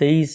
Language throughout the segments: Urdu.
23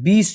20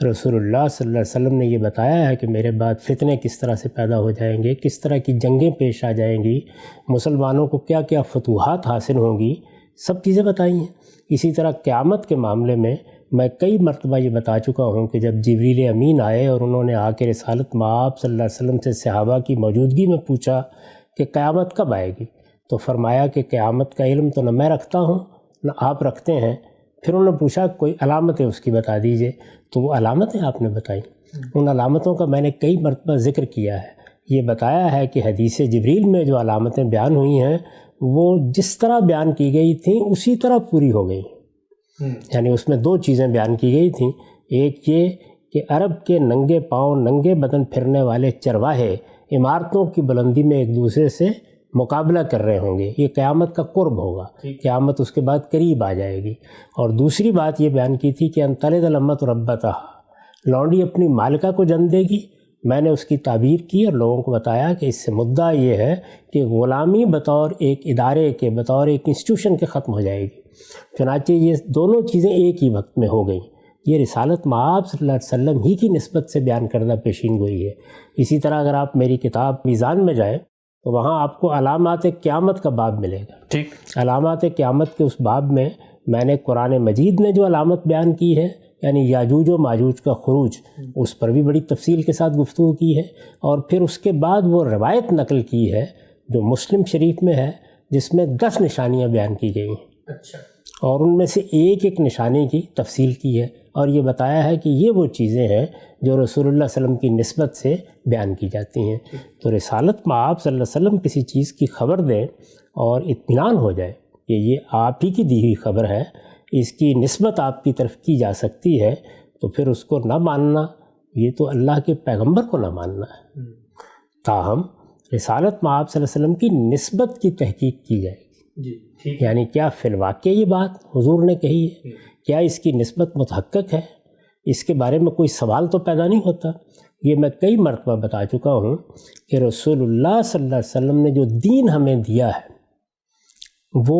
رسول اللہ صلی اللہ علیہ وسلم نے یہ بتایا ہے کہ میرے بعد فتنے کس طرح سے پیدا ہو جائیں گے، کس طرح کی جنگیں پیش آ جائیں گی، مسلمانوں کو کیا کیا فتوحات حاصل ہوں گی، سب چیزیں بتائی ہیں۔ اسی طرح قیامت کے معاملے میں میں کئی مرتبہ یہ بتا چکا ہوں کہ جب جبریل امین آئے اور انہوں نے آ کے رسالت مآب صلی اللہ علیہ وسلم سے صحابہ کی موجودگی میں پوچھا کہ قیامت کب آئے گی، تو فرمایا کہ قیامت کا علم تو نہ میں رکھتا ہوں نہ آپ رکھتے ہیں۔ پھر انہوں نے پوچھا کوئی علامتیں اس کی بتا دیجئے، تو وہ علامتیں آپ نے بتائیں۔ ان علامتوں کا میں نے کئی مرتبہ ذکر کیا ہے، یہ بتایا ہے کہ حدیث جبریل میں جو علامتیں بیان ہوئی ہیں وہ جس طرح بیان کی گئی تھیں اسی طرح پوری ہو گئی۔ یعنی اس میں دو چیزیں بیان کی گئی تھیں، ایک یہ کہ عرب کے ننگے پاؤں ننگے بدن پھرنے والے چرواہے عمارتوں کی بلندی میں ایک دوسرے سے مقابلہ کر رہے ہوں گے، یہ قیامت کا قرب ہوگا، قیامت اس کے بعد قریب آ جائے گی۔ اور دوسری بات یہ بیان کی تھی کہ انطلد الامۃ ربتہا، لونڈی اپنی مالکہ کو جن دے گی۔ میں نے اس کی تعبیر کی اور لوگوں کو بتایا کہ اس سے مدعا یہ ہے کہ غلامی بطور ایک ادارے کے، بطور ایک انسٹیٹیوشن کے ختم ہو جائے گی۔ چنانچہ یہ دونوں چیزیں ایک ہی وقت میں ہو گئیں۔ یہ رسالت مآب صلی اللہ علیہ وسلم ہی کی نسبت سے بیان کردہ پیشین گوئی ہے۔ اسی طرح اگر آپ میری کتاب میزان میں جائیں تو وہاں آپ کو علامات قیامت کا باب ملے گا۔ ٹھیک، علامات قیامت کے اس باب میں نے قرآن مجید نے جو علامت بیان کی ہے، یعنی یاجوج و ماجوج کا خروج، اس پر بھی بڑی تفصیل کے ساتھ گفتگو کی ہے، اور پھر اس کے بعد وہ روایت نقل کی ہے جو مسلم شریف میں ہے، جس میں 10 نشانیاں بیان کی گئی ہیں۔ اچھا، اور ان میں سے ایک ایک نشانی کی تفصیل کی ہے، اور یہ بتایا ہے کہ یہ وہ چیزیں ہیں جو رسول اللہ صلی اللہ علیہ وسلم کی نسبت سے بیان کی جاتی ہیں۔ تو رسالت مآب صلی اللہ علیہ وسلم کسی چیز کی خبر دیں اور اطمینان ہو جائے کہ یہ آپ ہی کی دی ہوئی خبر ہے، اس کی نسبت آپ کی طرف کی جا سکتی ہے، تو پھر اس کو نہ ماننا یہ تو اللہ کے پیغمبر کو نہ ماننا ہے۔ تاہم رسالت مآب صلی اللہ علیہ وسلم کی نسبت کی تحقیق کی جائے گی، یعنی کیا فی الواقع یہ بات حضور نے کہی ہے، کیا اس کی نسبت متحقق ہے، اس کے بارے میں کوئی سوال تو پیدا نہیں ہوتا۔ یہ میں کئی مرتبہ بتا چکا ہوں کہ رسول اللہ صلی اللہ علیہ وسلم نے جو دین ہمیں دیا ہے وہ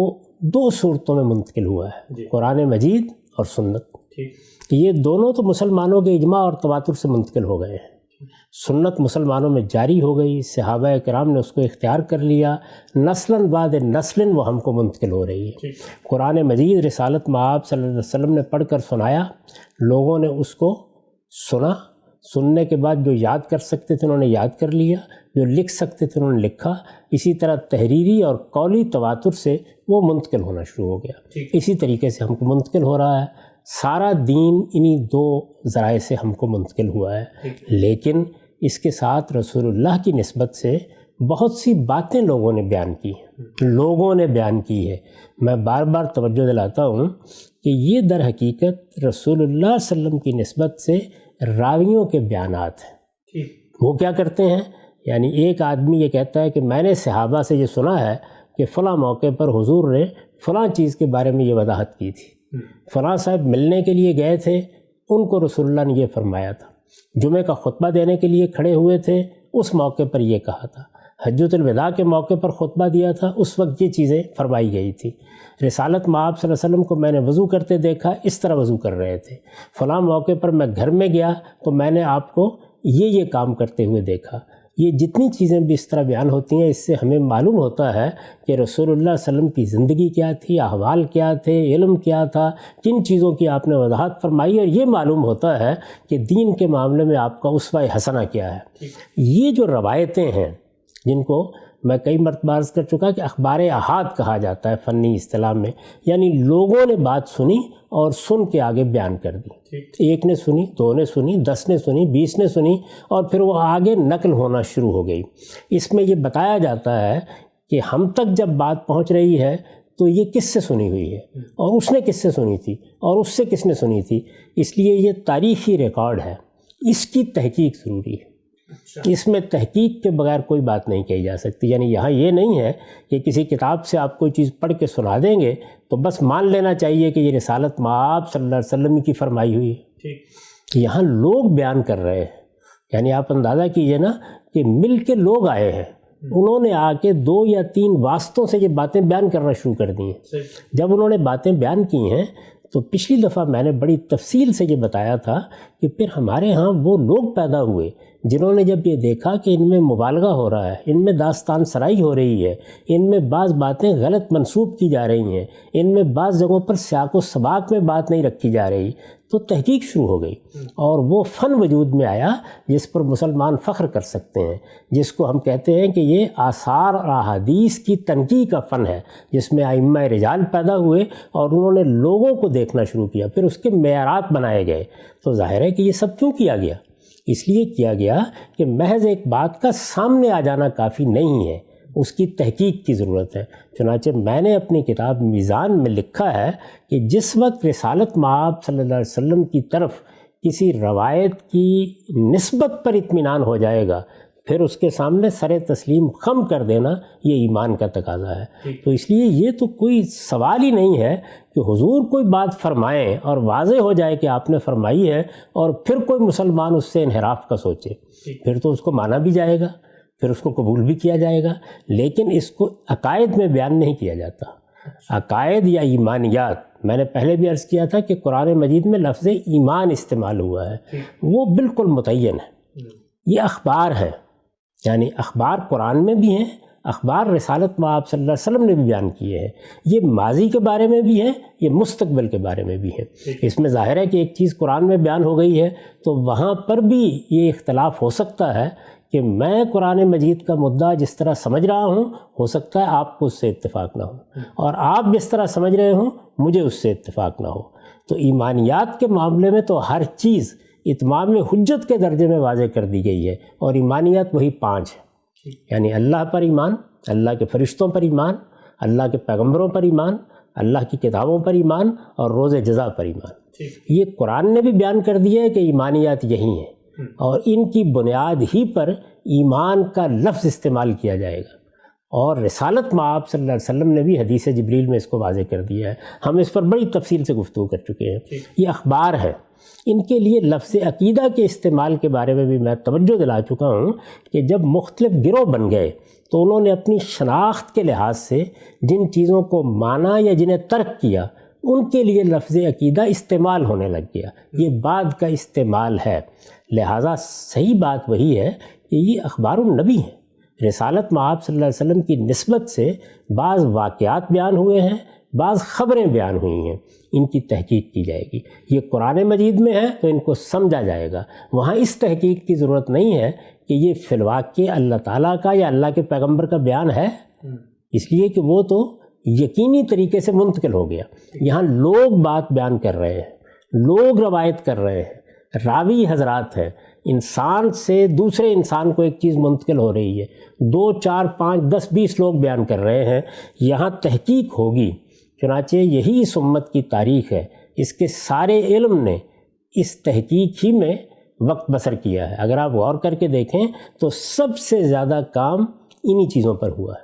2 صورتوں میں منتقل ہوا ہے، قرآن مجید اور سنت۔ یہ دونوں تو مسلمانوں کے اجماع اور تواتر سے منتقل ہو گئے ہیں۔ سنت مسلمانوں میں جاری ہو گئی، صحابہ کرام نے اس کو اختیار کر لیا، نسلاً بعد نسلاً وہ ہم کو منتقل ہو رہی ہے۔ قرآن مجید رسالت مآب صلی اللہ علیہ وسلم نے پڑھ کر سنایا، لوگوں نے اس کو سنا، سننے کے بعد جو یاد کر سکتے تھے انہوں نے یاد کر لیا، جو لکھ سکتے تھے انہوں نے لکھا۔ اسی طرح تحریری اور قولی تواتر سے وہ منتقل ہونا شروع ہو گیا۔ اسی طریقے سے ہم کو منتقل ہو رہا ہے، سارا دین انہی 2 ذرائع سے ہم کو منتقل ہوا ہے۔ لیکن اس کے ساتھ رسول اللہ کی نسبت سے بہت سی باتیں لوگوں نے بیان کی ہے۔ میں بار بار توجہ دلاتا ہوں کہ یہ در حقیقت رسول اللہ صلی اللہ علیہ وسلم کی نسبت سے راویوں کے بیانات ہیں۔ وہ کیا کرتے ہیں، یعنی ایک آدمی یہ کہتا ہے کہ میں نے صحابہ سے یہ سنا ہے کہ فلاں موقع پر حضور نے فلاں چیز کے بارے میں یہ وضاحت کی تھی، فلاں صاحب ملنے کے لیے گئے تھے، ان کو رسول اللہ نے یہ فرمایا تھا، جمعہ کا خطبہ دینے کے لیے کھڑے ہوئے تھے، اس موقع پر یہ کہا تھا، حجۃ الوداع کے موقع پر خطبہ دیا تھا، اس وقت یہ چیزیں فرمائی گئی تھی۔ رسالت مآب صلی اللہ علیہ وسلم کو میں نے وضو کرتے دیکھا، اس طرح وضو کر رہے تھے۔ فلاں موقع پر میں گھر میں گیا تو میں نے آپ کو یہ کام کرتے ہوئے دیکھا۔ یہ جتنی چیزیں بھی اس طرح بیان ہوتی ہیں، اس سے ہمیں معلوم ہوتا ہے کہ رسول اللہ صلی اللہ علیہ وسلم کی زندگی کیا تھی، احوال کیا تھے، علم کیا تھا، کن چیزوں کی آپ نے وضاحت فرمائی، اور یہ معلوم ہوتا ہے کہ دین کے معاملے میں آپ کا اسوہ حسنہ کیا ہے۔ یہ جو روایتیں ہیں جن کو میں کئی مرتبہ عرض کر چکا کہ اخبار احاد کہا جاتا ہے فنی اصطلاح میں، یعنی لوگوں نے بات سنی اور سن کے آگے بیان کر دی۔ ایک نے سنی، 2 نے سنی، 10 نے سنی، 20 نے سنی، اور پھر وہ آگے نقل ہونا شروع ہو گئی۔ اس میں یہ بتایا جاتا ہے کہ ہم تک جب بات پہنچ رہی ہے تو یہ کس سے سنی ہوئی ہے، اور اس نے کس سے سنی تھی، اور اس سے کس نے سنی تھی۔ اس لیے یہ تاریخی ریکارڈ ہے، اس کی تحقیق ضروری ہے۔ اس میں تحقیق کے بغیر کوئی بات نہیں کہی جا سکتی۔ یعنی یہاں یہ نہیں ہے کہ کسی کتاب سے آپ کوئی چیز پڑھ کے سنا دیں گے تو بس مان لینا چاہیے کہ یہ رسالت مآب صلی اللہ علیہ وسلم کی فرمائی ہوئی ہے۔ یہاں لوگ بیان کر رہے ہیں، یعنی آپ اندازہ کیجئے نا کہ مل کے لوگ آئے ہیں، انہوں نے آ کے 2 یا 3 واسطوں سے یہ باتیں بیان کرنا شروع کر دی ہیں۔ جب انہوں نے باتیں بیان کی ہیں تو پچھلی دفعہ میں نے بڑی تفصیل سے یہ بتایا تھا کہ پھر ہمارے ہاں وہ لوگ پیدا ہوئے جنہوں نے جب یہ دیکھا کہ ان میں مبالغہ ہو رہا ہے، ان میں داستان سرائی ہو رہی ہے، ان میں بعض باتیں غلط منسوب کی جا رہی ہیں، ان میں بعض جگہوں پر سیاق و سباق میں بات نہیں رکھی جا رہی، تو تحقیق شروع ہو گئی اور وہ فن وجود میں آیا جس پر مسلمان فخر کر سکتے ہیں، جس کو ہم کہتے ہیں کہ یہ آثار اور احادیث کی تنقیح کا فن ہے، جس میں ائمہ رجال پیدا ہوئے اور انہوں نے لوگوں کو دیکھنا شروع کیا، پھر اس کے معیارات بنائے گئے۔ تو ظاہر ہے کہ یہ سب کیوں کیا گیا؟ اس لیے کیا گیا کہ محض ایک بات کا سامنے آ جانا کافی نہیں ہے، اس کی تحقیق کی ضرورت ہے۔ چنانچہ میں نے اپنی کتاب میزان میں لکھا ہے کہ جس وقت رسالت مآب صلی اللہ علیہ وسلم کی طرف کسی روایت کی نسبت پر اطمینان ہو جائے گا، پھر اس کے سامنے سر تسلیم خم کر دینا یہ ایمان کا تقاضا ہے۔ تو اس لیے یہ تو کوئی سوال ہی نہیں ہے کہ حضور کوئی بات فرمائیں اور واضح ہو جائے کہ آپ نے فرمائی ہے اور پھر کوئی مسلمان اس سے انحراف کا سوچے، پھر تو اس کو مانا بھی جائے گا، پھر اس کو قبول بھی کیا جائے گا، لیکن اس کو عقائد میں بیان نہیں کیا جاتا۔ عقائد یا ایمانیات، میں نے پہلے بھی عرض کیا تھا کہ قرآن مجید میں لفظ ایمان استعمال ہوا ہے، وہ بالکل متعین ہے۔ یہ اخبار ہیں، یعنی اخبار قرآن میں بھی ہیں، اخبار رسالت مآب صلی اللہ علیہ وسلم نے بھی بیان کیے ہیں، یہ ماضی کے بارے میں بھی ہیں، یہ مستقبل کے بارے میں بھی ہیں۔ اس میں ظاہر ہے کہ ایک چیز قرآن میں بیان ہو گئی ہے تو وہاں پر بھی یہ اختلاف ہو سکتا ہے کہ میں قرآن مجید کا مدعا جس طرح سمجھ رہا ہوں، ہو سکتا ہے آپ کو اس سے اتفاق نہ ہو، اور آپ جس طرح سمجھ رہے ہوں مجھے اس سے اتفاق نہ ہو۔ تو ایمانیات کے معاملے میں تو ہر چیز اتمام حجت کے درجے میں واضح کر دی گئی ہے، اور ایمانیات وہی 5 ہیں، یعنی اللہ پر ایمان، اللہ کے فرشتوں پر ایمان، اللہ کے پیغمبروں پر ایمان، اللہ کی کتابوں پر ایمان، اور روز جزا پر ایمان۔ یہ قرآن نے بھی بیان کر دیا ہے کہ ایمانیات یہی ہیں، اور ان کی بنیاد ہی پر ایمان کا لفظ استعمال کیا جائے گا، اور رسالت مآب صلی اللہ علیہ وسلم نے بھی حدیث جبریل میں اس کو واضح کر دیا ہے۔ ہم اس پر بڑی تفصیل سے گفتگو کر چکے ہیں۔ یہ اخبار ہے، ان کے لیے لفظ عقیدہ کے استعمال کے بارے میں بھی میں توجہ دلا چکا ہوں کہ جب مختلف گروہ بن گئے تو انہوں نے اپنی شناخت کے لحاظ سے جن چیزوں کو مانا یا جنہیں ترک کیا، ان کے لیے لفظ عقیدہ استعمال ہونے لگ گیا۔ یہ بعد کا استعمال ہے، لہٰذا صحیح بات وہی ہے کہ یہ اخبار النبی ہیں۔ رسالت مآب صلی اللہ علیہ وسلم کی نسبت سے بعض واقعات بیان ہوئے ہیں، بعض خبریں بیان ہوئی ہیں، ان کی تحقیق کی جائے گی۔ یہ قرآن مجید میں ہے تو ان کو سمجھا جائے گا، وہاں اس تحقیق کی ضرورت نہیں ہے کہ یہ فی الواقع اللہ تعالیٰ کا یا اللہ کے پیغمبر کا بیان ہے، اس لیے کہ وہ تو یقینی طریقے سے منتقل ہو گیا۔ یہاں لوگ بات بیان کر رہے ہیں، لوگ روایت کر رہے ہیں، راوی حضرات ہیں، انسان سے دوسرے انسان کو ایک چیز منتقل ہو رہی ہے، 2 4 5 10 20 لوگ بیان کر رہے ہیں، یہاں تحقیق ہوگی۔ چنانچہ یہی اس امت کی تاریخ ہے، اس کے سارے علم نے اس تحقیق ہی میں وقت بسر کیا ہے۔ اگر آپ غور کر کے دیکھیں تو سب سے زیادہ کام انہی چیزوں پر ہوا ہے۔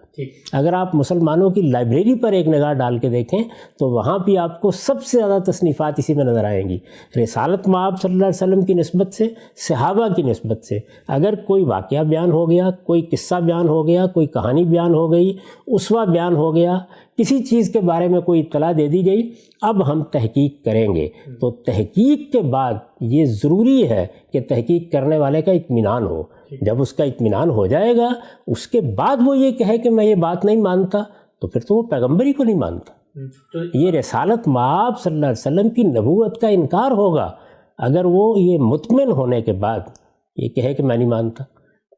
اگر آپ مسلمانوں کی لائبریری پر ایک نگاہ ڈال کے دیکھیں تو وہاں بھی آپ کو سب سے زیادہ تصنیفات اسی میں نظر آئیں گی، رسالت مآب صلی اللہ علیہ وسلم کی نسبت سے، صحابہ کی نسبت سے۔ اگر کوئی واقعہ بیان ہو گیا، کوئی قصہ بیان ہو گیا، کوئی کہانی بیان ہو گئی، اسوہ بیان ہو گیا، کسی چیز کے بارے میں کوئی اطلاع دے دی گئی، اب ہم تحقیق کریں گے۔ تو تحقیق کے بعد یہ ضروری ہے کہ تحقیق کرنے والے کا اطمینان ہو۔ جب اس کا اطمینان ہو جائے گا، اس کے بعد وہ یہ کہے کہ میں یہ بات نہیں مانتا، تو پھر تو وہ پیغمبر ہی کو نہیں مانتا۔ یہ رسالت مآب صلی اللہ علیہ وسلم کی نبوت کا انکار ہوگا اگر وہ یہ مطمئن ہونے کے بعد یہ کہے کہ میں نہیں مانتا۔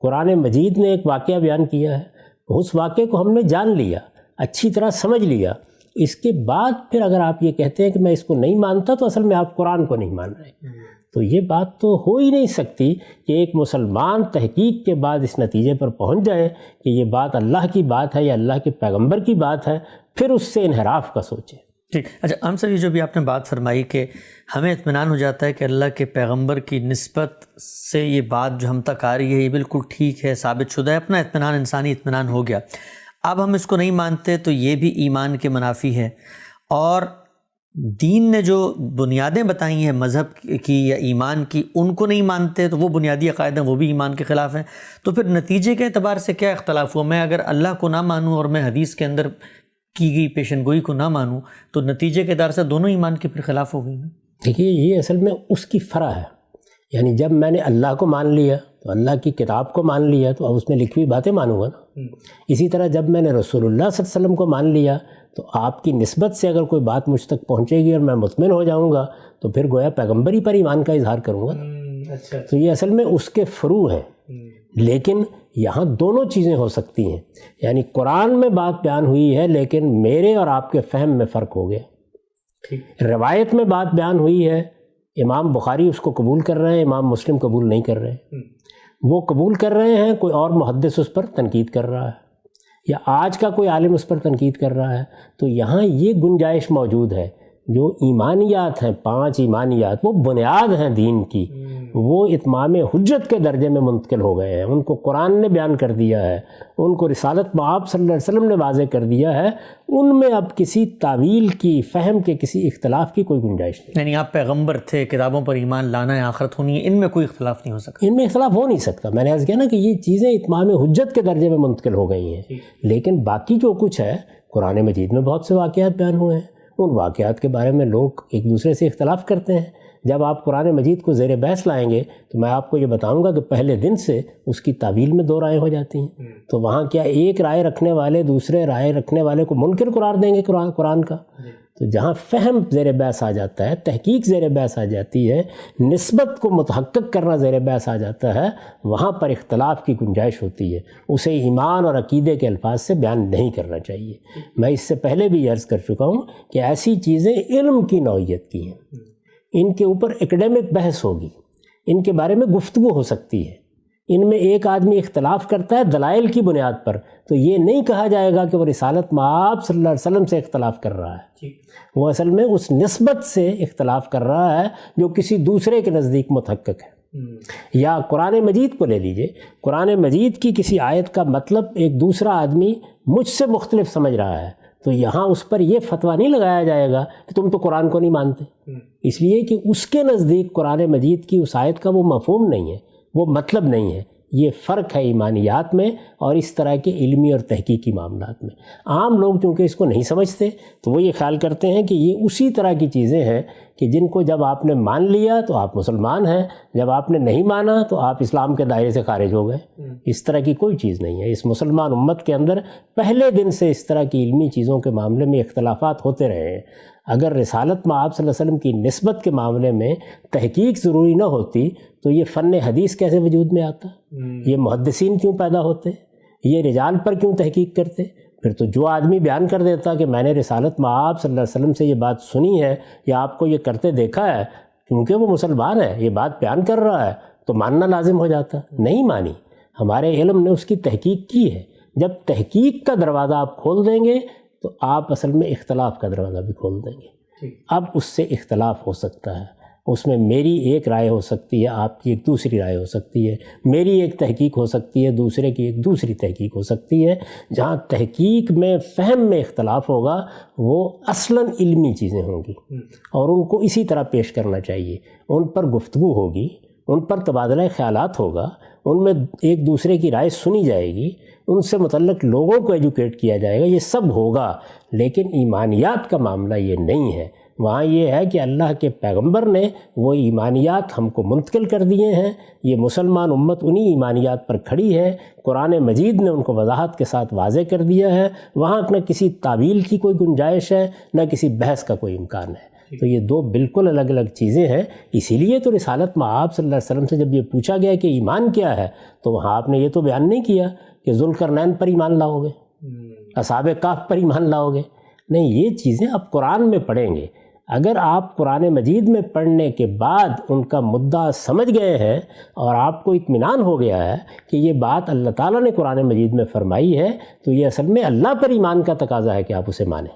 قرآن مجید نے ایک واقعہ بیان کیا ہے، اس واقعے کو ہم نے جان لیا، اچھی طرح سمجھ لیا، اس کے بعد پھر اگر آپ یہ کہتے ہیں کہ میں اس کو نہیں مانتا تو اصل میں آپ قرآن کو نہیں مان رہے۔ تو یہ بات تو ہو ہی نہیں سکتی کہ ایک مسلمان تحقیق کے بعد اس نتیجے پر پہنچ جائے کہ یہ بات اللہ کی بات ہے یا اللہ کے پیغمبر کی بات ہے، پھر اس سے انحراف کا سوچے۔ ٹھیک، اچھا ہم صاحب، یہ جو بھی آپ نے بات فرمائی کہ ہمیں اطمینان ہو جاتا ہے کہ اللہ کے پیغمبر کی نسبت سے یہ بات جو ہم تک آ رہی ہے یہ بالکل ٹھیک ہے، ثابت شدہ ہے، اپنا اطمینان، انسانی اطمینان ہو گیا۔ اب ہم اس کو نہیں مانتے تو یہ بھی ایمان کے منافی ہے، اور دین نے جو بنیادیں بتائی ہیں مذہب کی یا ایمان کی، ان کو نہیں مانتے تو وہ بنیادی عقائد ہیں، وہ بھی ایمان کے خلاف ہیں۔ تو پھر نتیجے کے اعتبار سے کیا اختلاف ہوا؟ میں اگر اللہ کو نہ مانوں اور میں حدیث کے اندر کی گئی پیشن گوئی کو نہ مانوں تو نتیجے کے اعتبار سے دونوں ایمان کے پھر خلاف ہو گئی نا؟ دیکھیے یہ اصل میں اس کی فرع ہے، یعنی جب میں نے اللہ کو مان لیا تو اللہ کی کتاب کو مان لیا تو اب اس میں لکھی ہوئی باتیں مانوں گا نا۔ اسی طرح جب میں نے رسول اللہ صلی اللہ علیہ وسلم کو مان لیا تو آپ کی نسبت سے اگر کوئی بات مجھ تک پہنچے گی اور میں مطمئن ہو جاؤں گا تو پھر گویا پیغمبری پر ایمان کا اظہار کروں گا نا۔ تو یہ اصل میں اس کے فروع ہیں، لیکن یہاں دونوں چیزیں ہو سکتی ہیں، یعنی قرآن میں بات بیان ہوئی ہے لیکن میرے اور آپ کے فہم میں فرق ہو گیا۔ روایت میں بات بیان ہوئی ہے، امام بخاری اس کو قبول کر رہے ہیں، امام مسلم قبول نہیں کر رہے ہیں۔ وہ قبول کر رہے ہیں، کوئی اور محدث اس پر تنقید کر رہا ہے یا آج کا کوئی عالم اس پر تنقید کر رہا ہے، تو یہاں یہ گنجائش موجود ہے۔ جو ایمانیات ہیں، 5 ایمانیات، وہ بنیاد ہیں دین کی، وہ اتمام حجت کے درجے میں منتقل ہو گئے ہیں، ان کو قرآن نے بیان کر دیا ہے، ان کو رسالت مآب صلی اللہ علیہ وسلم نے واضح کر دیا ہے، ان میں اب کسی تعویل کی، فہم کے کسی اختلاف کی کوئی گنجائش نہیں۔ یعنی آپ پیغمبر تھے، کتابوں پر ایمان لانا ہے، آخرت ہونی ہے، ان میں کوئی اختلاف نہیں ہو سکتا؟ ان میں اختلاف ہو نہیں سکتا۔ میں نے عرض کیا نا کہ یہ چیزیں اتمام حجت کے درجے میں منتقل ہو گئی ہیں، لیکن باقی جو کچھ ہے قرآن مجید میں بہت سے واقعات بیان ہوئے ہیں، ان واقعات کے بارے میں لوگ ایک دوسرے سے اختلاف کرتے ہیں۔ جب آپ قرآن مجید کو زیر بحث لائیں گے تو میں آپ کو یہ بتاؤں گا کہ پہلے دن سے اس کی تعویل میں 2 رائے ہو جاتی ہیں، تو وہاں کیا ایک رائے رکھنے والے دوسرے رائے رکھنے والے کو منکر قرار دیں گے قرآن کا؟ تو جہاں فہم زیر بحث آ جاتا ہے، تحقیق زیر بحث آ جاتی ہے، نسبت کو متحقق کرنا زیر بحث آ جاتا ہے، وہاں پر اختلاف کی گنجائش ہوتی ہے، اسے ایمان اور عقیدے کے الفاظ سے بیان نہیں کرنا چاہیے۔ میں اس سے پہلے بھی عرض کر چکا ہوں کہ ایسی چیزیں علم کی نوعیت کی ہیں، ان کے اوپر ایکڈیمک بحث ہوگی، ان کے بارے میں گفتگو ہو سکتی ہے، ان میں ایک آدمی اختلاف کرتا ہے دلائل کی بنیاد پر، تو یہ نہیں کہا جائے گا کہ وہ رسالت مآب صلی اللہ علیہ وسلم سے اختلاف کر رہا ہے، وہ اصل میں اس نسبت سے اختلاف کر رہا ہے جو کسی دوسرے کے نزدیک متحقق ہے۔ یا قرآن مجید کو لے لیجئے، قرآن مجید کی کسی آیت کا مطلب ایک دوسرا آدمی مجھ سے مختلف سمجھ رہا ہے، تو یہاں اس پر یہ فتویٰ نہیں لگایا جائے گا کہ تم تو قرآن کو نہیں مانتے، اس لیے کہ اس کے نزدیک قرآن مجید کی اس آیت کا وہ مفہوم نہیں ہے، وہ مطلب نہیں ہے۔ یہ فرق ہے ایمانیات میں اور اس طرح کے علمی اور تحقیقی معاملات میں۔ عام لوگ چونکہ اس کو نہیں سمجھتے تو وہ یہ خیال کرتے ہیں کہ یہ اسی طرح کی چیزیں ہیں کہ جن کو جب آپ نے مان لیا تو آپ مسلمان ہیں، جب آپ نے نہیں مانا تو آپ اسلام کے دائرے سے خارج ہو گئے۔ اس طرح کی کوئی چیز نہیں ہے۔ اس مسلمان امت کے اندر پہلے دن سے اس طرح کی علمی چیزوں کے معاملے میں اختلافات ہوتے رہے ہیں۔ اگر رسالت مآب صلی اللہ علیہ وسلم کی نسبت کے معاملے میں تحقیق ضروری نہ ہوتی تو یہ فن حدیث کیسے وجود میں آتا؟ یہ محدثین کیوں پیدا ہوتے؟ یہ رجال پر کیوں تحقیق کرتے؟ پھر تو جو آدمی بیان کر دیتا کہ میں نے رسالت مآب صلی اللہ علیہ وسلم سے یہ بات سنی ہے یا آپ کو یہ کرتے دیکھا ہے، کیونکہ وہ مسلمان ہے، یہ بات بیان کر رہا ہے، تو ماننا لازم ہو جاتا۔ نہیں مانی، ہمارے علم نے اس کی تحقیق کی ہے۔ جب تحقیق کا دروازہ آپ کھول دیں گے تو آپ اصل میں اختلاف کا دروازہ بھی کھول دیں گے۔ اب اس سے اختلاف ہو سکتا ہے، اس میں میری ایک رائے ہو سکتی ہے، آپ کی ایک دوسری رائے ہو سکتی ہے، میری ایک تحقیق ہو سکتی ہے، دوسرے کی ایک دوسری تحقیق ہو سکتی ہے۔ جہاں تحقیق میں، فہم میں اختلاف ہوگا وہ اصلاً علمی چیزیں ہوں گی اور ان کو اسی طرح پیش کرنا چاہیے۔ ان پر گفتگو ہوگی، ان پر تبادلہ خیالات ہوگا، ان میں ایک دوسرے کی رائے سنی جائے گی، ان سے متعلق لوگوں کو ایجوکیٹ کیا جائے گا، یہ سب ہوگا۔ لیکن ایمانیات کا معاملہ یہ نہیں ہے۔ وہاں یہ ہے کہ اللہ کے پیغمبر نے وہ ایمانیات ہم کو منتقل کر دیے ہیں، یہ مسلمان امت انہی ایمانیات پر کھڑی ہے، قرآن مجید نے ان کو وضاحت کے ساتھ واضح کر دیا ہے، وہاں نہ کسی تعویل کی کوئی گنجائش ہے، نہ کسی بحث کا کوئی امکان ہے۔ تو یہ 2 بالکل الگ الگ چیزیں ہیں۔ اسی لیے تو رسالت مآب صلی اللہ علیہ وسلم سے جب یہ پوچھا گیا کہ ایمان کیا ہے تو وہاں آپ نے یہ تو بیان نہیں کیا کہ ذوالقرنین پر ایمان لاؤ گے، اصحاب کہف پر ایمان لاؤ گے، نہیں، یہ چیزیں آپ قرآن میں پڑھیں گے۔ اگر آپ قرآن مجید میں پڑھنے کے بعد ان کا مدعا سمجھ گئے ہیں اور آپ کو اطمینان ہو گیا ہے کہ یہ بات اللہ تعالیٰ نے قرآن مجید میں فرمائی ہے، تو یہ اصل میں اللہ پر ایمان کا تقاضا ہے کہ آپ اسے مانیں۔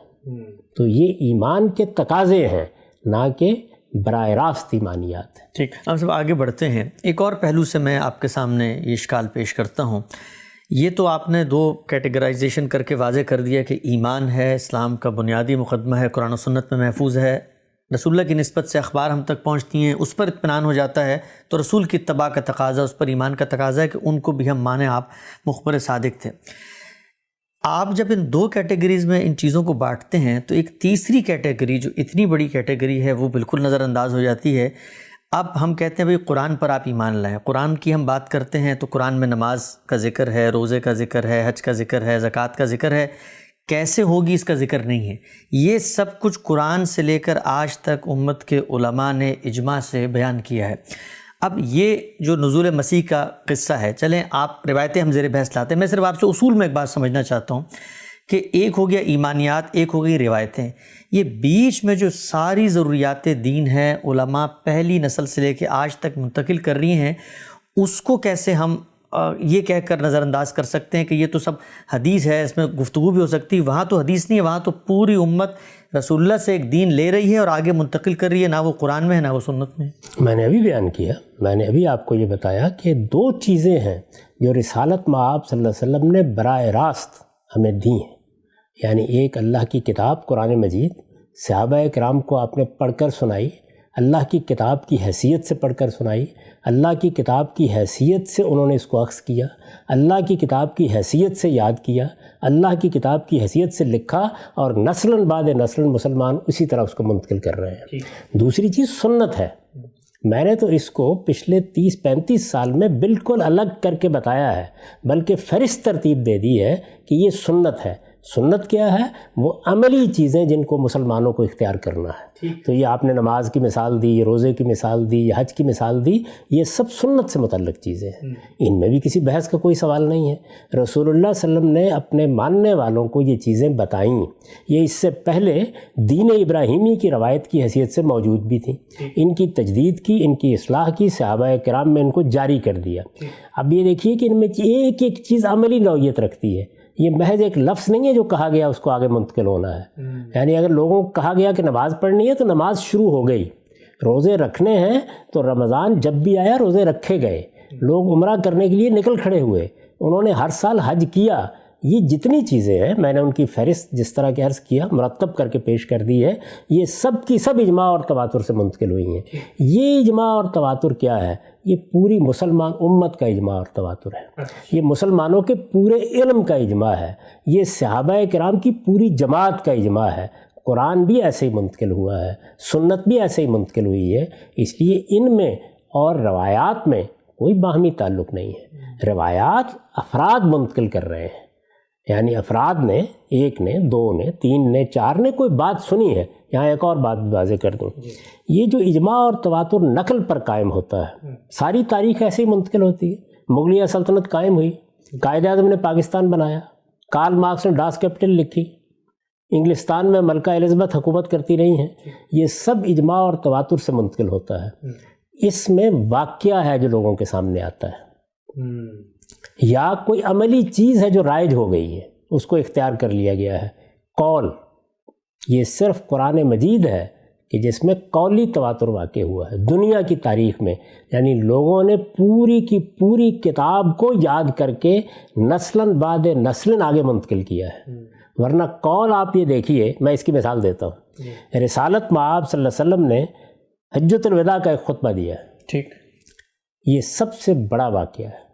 تو یہ ایمان کے تقاضے ہیں، نہ کہ براہ راست ایمانیات۔ ٹھیک، ہم سب آگے بڑھتے ہیں۔ ایک اور پہلو سے میں آپ کے سامنے یہ اشکال پیش کرتا ہوں۔ یہ تو آپ نے 2 کیٹیگرائزیشن کر کے واضح کر دیا کہ ایمان ہے، اسلام کا بنیادی مقدمہ ہے، قرآن و سنت میں محفوظ ہے، رسول اللہ کی نسبت سے اخبار ہم تک پہنچتی ہیں، اس پر اطمینان ہو جاتا ہے، تو رسول کی اتباع کا تقاضا، اس پر ایمان کا تقاضا ہے کہ ان کو بھی ہم مانیں، آپ مخبر صادق تھے۔ آپ جب ان دو کیٹیگریز میں ان چیزوں کو بانٹتے ہیں تو ایک تیسری کیٹیگری جو اتنی بڑی کیٹیگری ہے وہ بالکل نظر انداز ہو جاتی ہے. اب ہم کہتے ہیں بھئی قرآن پر آپ ایمان لائیں، قرآن کی ہم بات کرتے ہیں تو قرآن میں نماز کا ذکر ہے، روزے کا ذکر ہے، حج کا ذکر ہے، زکوٰۃ کا ذکر ہے. کیسے ہوگی اس کا ذکر نہیں ہے. یہ سب کچھ قرآن سے لے کر آج تک امت کے علماء نے اجماع سے بیان کیا ہے. اب یہ جو نزول مسیح کا قصہ ہے، چلیں آپ روایتیں ہم زیر بحث لاتے ہیں. میں صرف آپ سے اصول میں ایک بات سمجھنا چاہتا ہوں کہ ایک ہو گیا ایمانیات، ایک ہو گئی روایتیں. یہ بیچ میں جو ساری ضروریات دین ہیں علماء پہلی نسل سے لے کے آج تک منتقل کر رہی ہیں، اس کو کیسے ہم یہ کہہ کر نظر انداز کر سکتے ہیں کہ یہ تو سب حدیث ہے، اس میں گفتگو بھی ہو سکتی ہے. وہاں تو حدیث نہیں ہے، وہاں تو پوری امت رسول اللہ سے ایک دین لے رہی ہے اور آگے منتقل کر رہی ہے، نہ وہ قرآن میں ہے نہ وہ سنت میں ہے. میں نے ابھی بیان کیا، میں نے ابھی آپ کو یہ بتایا کہ دو چیزیں ہیں جو رسالت مآب صلی اللہ علیہ وسلم نے براہ راست ہمیں دی ہیں. یعنی ایک اللہ کی کتاب قرآن مجید، صحابہ کرام کو آپ نے پڑھ کر سنائی، اللہ کی کتاب کی حیثیت سے پڑھ کر سنائی، اللہ کی کتاب کی حیثیت سے انہوں نے اس کو اخذ کیا، اللہ کی کتاب کی حیثیت سے یاد کیا، اللہ کی کتاب کی حیثیت سے لکھا، اور نسلاً بعد نسلاً مسلمان اسی طرح اس کو منتقل کر رہے ہیں. دوسری چیز سنت ہے. میں نے تو اس کو پچھلے 30-35 سال میں بالکل الگ کر کے بتایا ہے، بلکہ فہرست ترتیب دے دی ہے کہ یہ سنت ہے. سنت کیا ہے؟ وہ عملی چیزیں جن کو مسلمانوں کو اختیار کرنا ہے. تو یہ آپ نے نماز کی مثال دی، یہ روزے کی مثال دی، یہ حج کی مثال دی، یہ سب سنت سے متعلق چیزیں ہیں. ان میں بھی کسی بحث کا کوئی سوال نہیں ہے. رسول اللہ صلی اللہ علیہ وسلم نے اپنے ماننے والوں کو یہ چیزیں بتائیں. یہ اس سے پہلے دین ابراہیمی کی روایت کی حیثیت سے موجود بھی تھیں. ان کی تجدید کی، ان کی اصلاح کی صحابہ کرام میں ان کو جاری کر دیا. اب یہ دیکھیے کہ ان میں ایک ایک چیز عملی نوعیت رکھتی ہے. یہ محض ایک لفظ نہیں ہے جو کہا گیا اس کو آگے منتقل ہونا ہے. یعنی اگر لوگوں کو کہا گیا کہ نماز پڑھنی ہے تو نماز شروع ہو گئی. روزے رکھنے ہیں تو رمضان جب بھی آیا روزے رکھے گئے. لوگ عمرہ کرنے کے لیے نکل کھڑے ہوئے، انہوں نے ہر سال حج کیا. یہ جتنی چیزیں ہیں میں نے ان کی فہرست جس طرح کہ عرض کیا مرتب کر کے پیش کر دی ہے. یہ سب کی سب اجماع اور تواتر سے منتقل ہوئی ہیں. یہ اجماع اور تواتر کیا ہے؟ یہ پوری مسلمان امت کا اجماع اور تواتر ہے. یہ مسلمانوں کے پورے علم کا اجماع ہے. یہ صحابہ کرام کی پوری جماعت کا اجماع ہے. قرآن بھی ایسے ہی منتقل ہوا ہے، سنت بھی ایسے ہی منتقل ہوئی ہے. اس لیے ان میں اور روایات میں کوئی باہمی تعلق نہیں ہے. روایات افراد منتقل کر رہے ہیں. یعنی افراد نے، ایک نے، دو نے، تین نے، چار نے کوئی بات سنی ہے. یہاں ایک اور بات بھی واضح کر دوں، یہ جو اجماع اور تواتر نقل پر قائم ہوتا ہے، ساری تاریخ ایسے ہی منتقل ہوتی ہے. مغلیہ سلطنت قائم ہوئی، قائد اعظم نے پاکستان بنایا، کارل مارکس نے ڈاس کیپٹل لکھی، انگلستان میں ملکہ الزبتھ حکومت کرتی رہی ہیں. یہ سب اجماع اور تواتر سے منتقل ہوتا ہے. اس میں واقعہ ہے جو لوگوں کے سامنے آتا ہے، یا کوئی عملی چیز ہے جو رائج ہو گئی ہے، اس کو اختیار کر لیا گیا ہے. قول، یہ صرف قرآن مجید ہے کہ جس میں قولی تواتر واقع ہوا ہے دنیا کی تاریخ میں. یعنی لوگوں نے پوری کی پوری کتاب کو یاد کر کے نسلاً بعد نسلاً آگے منتقل کیا ہے. ورنہ قول آپ یہ دیکھیے، میں اس کی مثال دیتا ہوں. رسالت مآب صلی اللہ علیہ وسلم نے حجۃ الوداع کا ایک خطبہ دیا ہے. ٹھیک، یہ سب سے بڑا واقعہ ہے،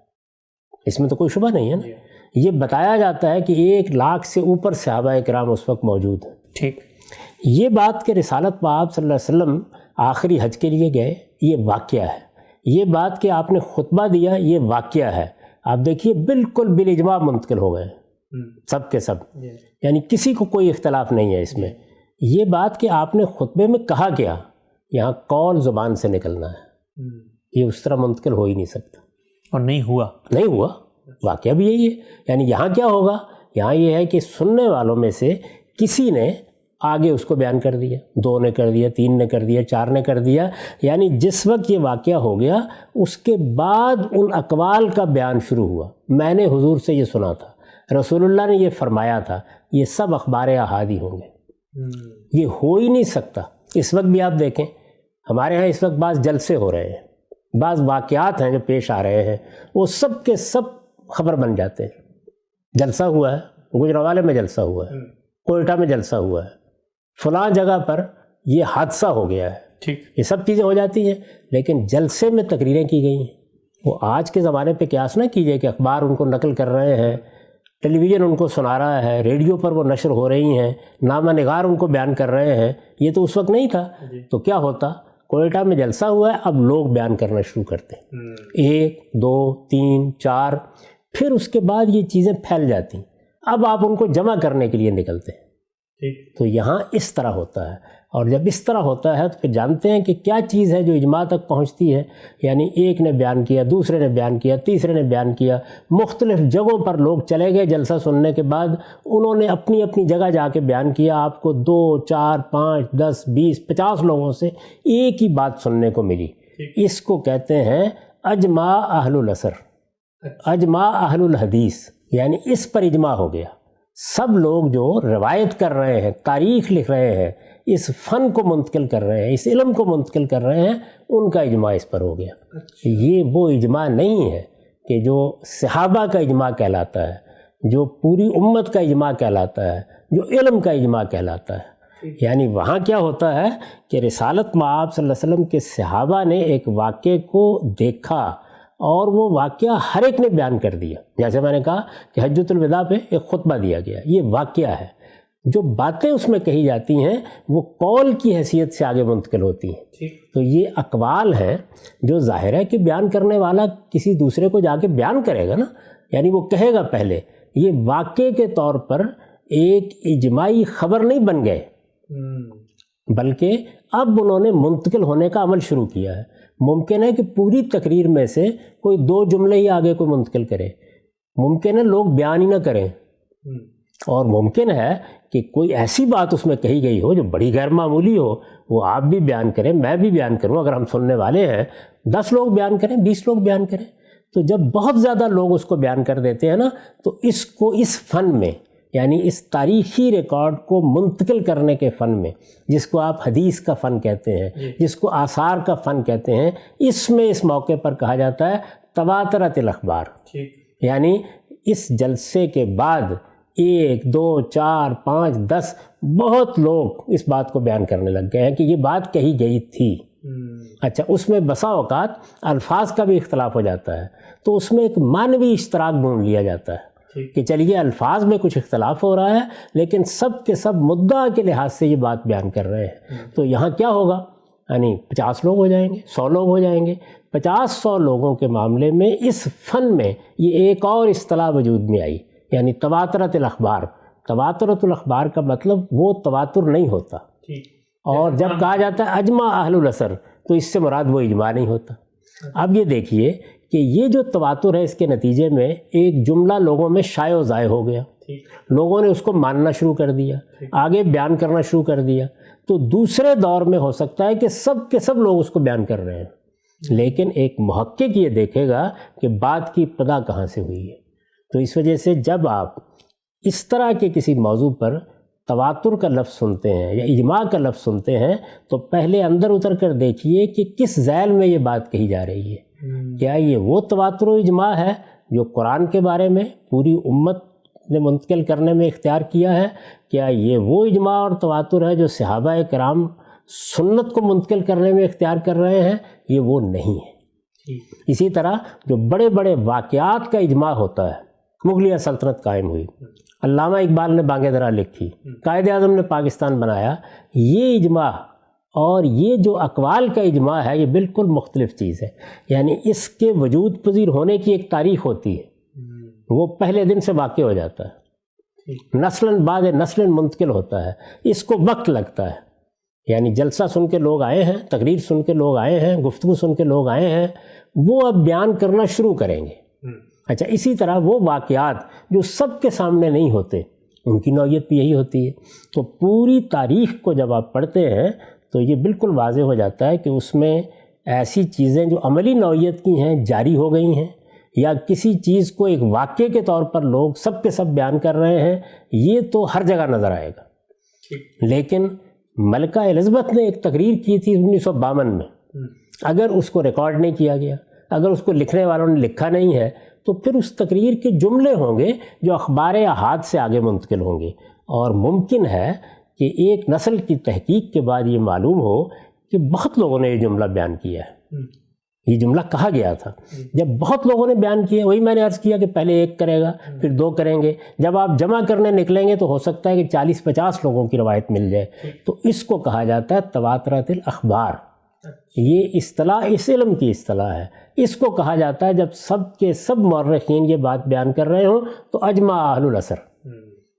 اس میں تو کوئی شبہ نہیں ہے نا. یہ بتایا جاتا ہے کہ 1,00,000 سے اوپر صحابہ کرام اس وقت موجود ہیں. ٹھیک، یہ بات کہ رسالت مآب صلی اللہ علیہ وسلم آخری حج کے لیے گئے، یہ واقعہ ہے. یہ بات کہ آپ نے خطبہ دیا، یہ واقعہ ہے. آپ دیکھیے بالکل بالاجماع منتقل ہو گئے سب کے سب، یعنی کسی کو کوئی اختلاف نہیں ہے اس میں. یہ بات کہ آپ نے خطبے میں کہا کیا، یہاں قول زبان سے نکلنا ہے، یہ اس طرح منتقل ہو ہی نہیں سکتا. اور نہیں ہوا. واقعہ بھی یہی ہے. یعنی یہاں کیا ہوگا، یہاں یہ ہے کہ سننے والوں میں سے کسی نے آگے اس کو بیان کر دیا، 2 نے کر دیا، 3 نے کر دیا، 4 نے کر دیا. یعنی جس وقت یہ واقعہ ہو گیا اس کے بعد ان اقوال کا بیان شروع ہوا. میں نے حضور سے یہ سنا تھا، رسول اللہ نے یہ فرمایا تھا، یہ سب اخبار احادی ہوں گے. یہ ہو ہی نہیں سکتا. اس وقت بھی آپ دیکھیں ہمارے ہاں اس وقت بعض جلسے ہو رہے ہیں، بعض واقعات ہیں جو پیش آ رہے ہیں، وہ سب کے سب خبر بن جاتے ہیں. جلسہ ہوا ہے، گجرانوالے میں جلسہ ہوا ہے، کوئٹہ میں جلسہ ہوا ہے، فلاں جگہ پر یہ حادثہ ہو گیا ہے. ٹھیک، یہ سب چیزیں ہو جاتی ہیں، لیکن جلسے میں تقریریں کی گئی ہیں. وہ آج کے زمانے پہ قیاس نہ کیجئے کہ اخبار ان کو نقل کر رہے ہیں، ٹیلی ویژن ان کو سنا رہا ہے، ریڈیو پر وہ نشر ہو رہی ہیں، نامہ نگار ان کو بیان کر رہے ہیں. یہ تو اس وقت نہیں تھا. تو کیا ہوتا، کوئٹہ میں جلسہ ہوا ہے، اب لوگ بیان کرنا شروع کرتے ہیں، 1 2 3 4، پھر اس کے بعد یہ چیزیں پھیل جاتی ہیں. اب آپ ان کو جمع کرنے کے لیے نکلتے ہیں. تو یہاں اس طرح ہوتا ہے. اور جب اس طرح ہوتا ہے تو پھر جانتے ہیں کہ کیا چیز ہے جو اجماع تک پہنچتی ہے. یعنی ایک نے بیان کیا، دوسرے نے بیان کیا، تیسرے نے بیان کیا، مختلف جگہوں پر لوگ چلے گئے. جلسہ سننے کے بعد انہوں نے اپنی اپنی جگہ جا کے بیان کیا. آپ کو 2 4 5 10 20 50 لوگوں سے ایک ہی بات سننے کو ملی. اس کو کہتے ہیں اجماع اہل العصر، اجماع اہل الحدیث. یعنی اس پر اجماع ہو گیا. سب لوگ جو روایت کر رہے ہیں، تاریخ لکھ رہے ہیں، اس فن کو منتقل کر رہے ہیں، اس علم کو منتقل کر رہے ہیں، ان کا اجماع اس پر ہو گیا. یہ وہ اجماع نہیں ہے کہ جو صحابہ کا اجماع کہلاتا ہے، جو پوری امت کا اجماع کہلاتا ہے، جو علم کا اجماع کہلاتا ہے. یعنی وہاں کیا ہوتا ہے کہ رسالت مآب صلی اللہ علیہ وسلم کے صحابہ نے ایک واقعے کو دیکھا اور وہ واقعہ ہر ایک نے بیان کر دیا. جیسے میں نے کہا کہ حجۃ الوداع پہ ایک خطبہ دیا گیا، یہ واقعہ ہے. جو باتیں اس میں کہی جاتی ہیں وہ قول کی حیثیت سے آگے منتقل ہوتی ہیں. تو یہ اقوال ہیں جو ظاہر ہے کہ بیان کرنے والا کسی دوسرے کو جا کے بیان کرے گا نا، یعنی وہ کہے گا پہلے. یہ واقعے کے طور پر ایک اجماعی خبر نہیں بن گئے، بلکہ اب انہوں نے منتقل ہونے کا عمل شروع کیا ہے. ممکن ہے کہ پوری تقریر میں سے کوئی 2 جملے ہی آگے کوئی منتقل کرے، ممکن ہے لوگ بیان ہی نہ کریں، اور ممکن ہے کہ کوئی ایسی بات اس میں کہی گئی ہو جو بڑی غیر معمولی ہو، وہ آپ بھی بیان کریں، میں بھی بیان کروں. اگر ہم سننے والے ہیں 10 لوگ بیان کریں، 20 لوگ بیان کریں. تو جب بہت زیادہ لوگ اس کو بیان کر دیتے ہیں نا، تو اس کو اس فن میں، یعنی اس تاریخی ریکارڈ کو منتقل کرنے کے فن میں، جس کو آپ حدیث کا فن کہتے ہیں، جس کو آثار کا فن کہتے ہیں، اس میں اس موقع پر کہا جاتا ہے تواترت الاخبار. یعنی اس جلسے کے بعد 1 2 4 5 10 بہت لوگ اس بات کو بیان کرنے لگ گئے ہیں کہ یہ بات کہی گئی تھی. اچھا، اس میں بسا اوقات الفاظ کا بھی اختلاف ہو جاتا ہے، تو اس میں ایک معنوی اشتراک ڈھونڈ لیا جاتا ہے کہ چلیے الفاظ میں کچھ اختلاف ہو رہا ہے، لیکن سب کے سب مدعا کے لحاظ سے یہ بات بیان کر رہے ہیں. تو یہاں کیا ہوگا، یعنی 50 لوگ ہو جائیں گے، 100 لوگ ہو جائیں گے. 50-100 لوگوں کے معاملے میں اس فن میں یہ ایک اور اصطلاح وجود میں آئی، یعنی تواترت الاخبار. تواترت الاخبار کا مطلب وہ تواتر نہیں ہوتا. اور جب کہا جاتا ہے اجماع اہل العصر، تو اس سے مراد وہ اجماع نہیں ہوتا. اب یہ دیکھیے کہ یہ جو تواتر ہے، اس کے نتیجے میں ایک جملہ لوگوں میں شائع و ضائع ہو گیا، لوگوں نے اس کو ماننا شروع کر دیا، آگے بیان کرنا شروع کر دیا. تو دوسرے دور میں ہو سکتا ہے کہ سب کے سب لوگ اس کو بیان کر رہے ہیں، لیکن ایک محقق یہ دیکھے گا کہ بات کی ابتدا کہاں سے ہوئی ہے. تو اس وجہ سے جب آپ اس طرح کے کسی موضوع پر تواتر کا لفظ سنتے ہیں یا اجماع کا لفظ سنتے ہیں، تو پہلے اندر اتر کر دیکھیے کہ کس ذیل میں یہ بات کہی جا رہی ہے. کیا یہ وہ تواتر و اجماع ہے جو قرآن کے بارے میں پوری امت نے منتقل کرنے میں اختیار کیا ہے؟ کیا یہ وہ اجماع اور تواتر ہے جو صحابہ کرام سنت کو منتقل کرنے میں اختیار کر رہے ہیں؟ یہ وہ نہیں ہے. اسی طرح جو بڑے بڑے واقعات کا اجماع ہوتا ہے، مغلیہ سلطنت قائم ہوئی، علامہ اقبال نے بانگ درا لکھی، قائد اعظم نے پاکستان بنایا، یہ اجماع اور یہ جو اقوال کا اجماع ہے یہ بالکل مختلف چیز ہے. یعنی اس کے وجود پذیر ہونے کی ایک تاریخ ہوتی ہے، وہ پہلے دن سے واقع ہو جاتا ہے، نسلاً بعد نسلاً منتقل ہوتا ہے، اس کو وقت لگتا ہے. یعنی جلسہ سن کے لوگ آئے ہیں، تقریر سن کے لوگ آئے ہیں، گفتگو سن کے لوگ آئے ہیں، وہ اب بیان کرنا شروع کریں گے. اچھا، اسی طرح وہ واقعات جو سب کے سامنے نہیں ہوتے، ان کی نوعیت بھی یہی ہوتی ہے. تو پوری تاریخ کو جب آپ پڑھتے ہیں تو یہ بالکل واضح ہو جاتا ہے کہ اس میں ایسی چیزیں جو عملی نوعیت کی ہیں جاری ہو گئی ہیں، یا کسی چیز کو ایک واقعے کے طور پر لوگ سب کے سب بیان کر رہے ہیں، یہ تو ہر جگہ نظر آئے گا. لیکن ملکہ الزبتھ نے ایک تقریر کی تھی 1952 میں، اگر اس کو ریکارڈ نہیں کیا گیا، اگر اس کو لکھنے والوں نے لکھا نہیں ہے، تو پھر اس تقریر کے جملے ہوں گے جو اخبار احاد سے آگے منتقل ہوں گے. اور ممکن ہے کہ ایک نسل کی تحقیق کے بعد یہ معلوم ہو کہ بہت لوگوں نے یہ جملہ بیان کیا ہے. یہ جملہ کہا گیا تھا. جب بہت لوگوں نے بیان کیا، وہی میں نے عرض کیا کہ پہلے ایک کرے گا پھر دو کریں گے، جب آپ جمع کرنے نکلیں گے تو ہو سکتا ہے کہ 40-50 لوگوں کی روایت مل جائے. تو اس کو کہا جاتا ہے تواترت الاخبار. یہ اصطلاح اس علم کی اصطلاح ہے. اس کو کہا جاتا ہے جب سب کے سب مورخین یہ بات بیان کر رہے ہوں تو اجماع اہل العصر.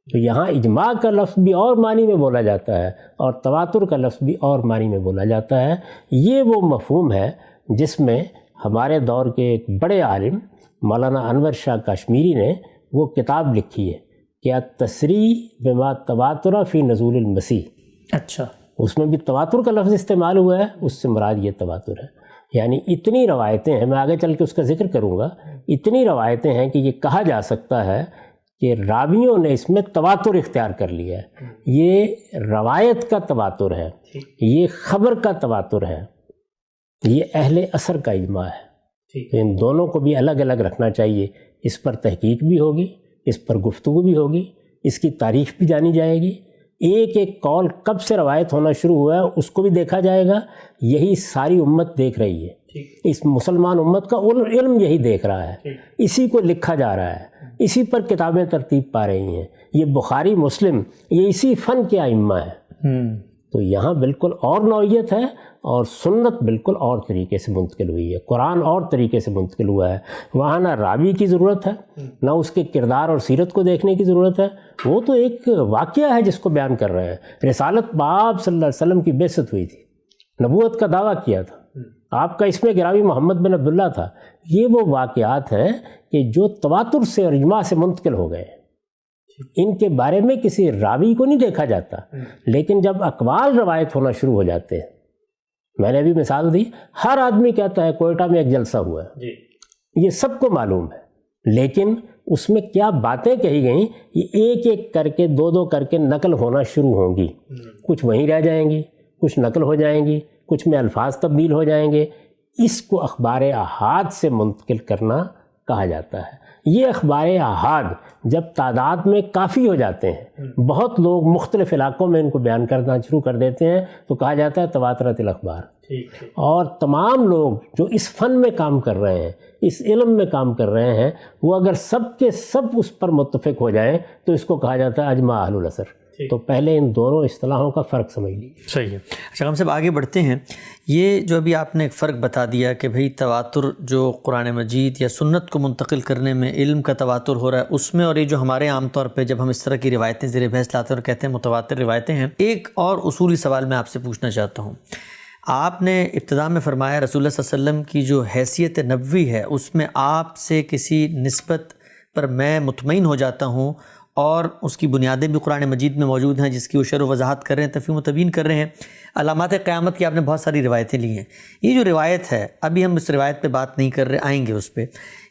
تو یہاں اجماع کا لفظ بھی اور معنی میں بولا جاتا ہے اور تواتر کا لفظ بھی اور معنی میں بولا جاتا ہے. یہ وہ مفہوم ہے جس میں ہمارے دور کے ایک بڑے عالم مولانا انور شاہ کشمیری نے وہ کتاب لکھی ہے کہ التصریح بما تواتر فی نزول المسیح. اچھا، اس میں بھی تواتر کا لفظ استعمال ہوا ہے، اس سے مراد یہ تواتر ہے. یعنی اتنی روایتیں ہیں، میں آگے چل کے اس کا ذکر کروں گا، اتنی روایتیں ہیں کہ یہ کہا جا سکتا ہے کہ راویوں نے اس میں تواتر اختیار کر لیا ہے. یہ روایت کا تواتر ہے، یہ خبر کا تواتر ہے، یہ اہل عصر کا اجماع ہے. تو ان دونوں کو بھی الگ الگ رکھنا چاہیے. اس پر تحقیق بھی ہوگی، اس پر گفتگو بھی ہوگی، اس کی تاریخ بھی جانی جائے گی. ایک ایک قول کب سے روایت ہونا شروع ہوا ہے اس کو بھی دیکھا جائے گا. یہی ساری امت دیکھ رہی ہے، اس مسلمان امت کا علم یہی دیکھ رہا ہے، اسی کو لکھا جا رہا ہے، اسی پر کتابیں ترتیب پا رہی ہیں. یہ بخاری مسلم یہ اسی فن کے ائمہ ہیں. تو یہاں بالکل اور نوعیت ہے اور سنت بالکل اور طریقے سے منتقل ہوئی ہے، قرآن اور طریقے سے منتقل ہوا ہے. وہاں نہ راوی کی ضرورت ہے، نہ اس کے کردار اور سیرت کو دیکھنے کی ضرورت ہے. وہ تو ایک واقعہ ہے جس کو بیان کر رہے ہیں. رسالت باب صلی اللہ علیہ وسلم کی بعثت ہوئی تھی، نبوت کا دعویٰ کیا تھا، آپ کا اسم گرامی محمد بن عبداللہ تھا. یہ وہ واقعات ہیں کہ جو تواتر سے اور اجماع سے منتقل ہو گئے. ان کے بارے میں کسی راوی کو نہیں دیکھا جاتا، لیکن جب اقوال روایت ہونا شروع ہو جاتے ہیں، میں نے ابھی مثال دی، ہر آدمی کہتا ہے کوئٹہ میں ایک جلسہ ہوا ہے، یہ سب کو معلوم ہے، لیکن اس میں کیا باتیں کہی گئیں یہ ایک ایک کر کے دو کر کے نقل ہونا شروع ہوں گی. کچھ وہیں رہ جائیں گی، کچھ نقل ہو جائیں گی، کچھ میں الفاظ تبدیل ہو جائیں گے. اس کو اخبار احاد سے منتقل کرنا کہا جاتا ہے. یہ اخبار احاد جب تعداد میں کافی ہو جاتے ہیں، بہت لوگ مختلف علاقوں میں ان کو بیان کرنا شروع کر دیتے ہیں، تو کہا جاتا ہے تواترت الاخبار. اور تمام لوگ جو اس فن میں کام کر رہے ہیں، اس علم میں کام کر رہے ہیں، وہ اگر سب کے سب اس پر متفق ہو جائیں تو اس کو کہا جاتا ہے اجماع اہل العصر. تو پہلے ان دونوں اصطلاحوں کا فرق سمجھ لیجیے. صحیح ہے. اچھا ہم سب آگے بڑھتے ہیں. یہ جو ابھی آپ نے ایک فرق بتا دیا کہ بھئی تواتر جو قرآن مجید یا سنت کو منتقل کرنے میں علم کا تواتر ہو رہا ہے اس میں، اور یہ جو ہمارے عام طور پہ جب ہم اس طرح کی روایتیں زیر بحث لاتے ہیں اور کہتے ہیں متواتر روایتیں ہیں. ایک اور اصولی سوال میں آپ سے پوچھنا چاہتا ہوں. آپ نے ابتدا میں فرمایا رسول اللہ صلی اللہ علیہ وسلم کی جو حیثیت نبوی ہے اس میں آپ سے کسی نسبت پر میں مطمئن ہو جاتا ہوں، اور اس کی بنیادیں بھی قرآن مجید میں موجود ہیں جس کی وہ شرح و وضاحت کر رہے ہیں، تفہیم و تبیین کر رہے ہیں. علامات قیامت کی آپ نے بہت ساری روایتیں لی ہیں. یہ جو روایت ہے، ابھی ہم اس روایت پہ بات نہیں کر رہے، آئیں گے اس پہ.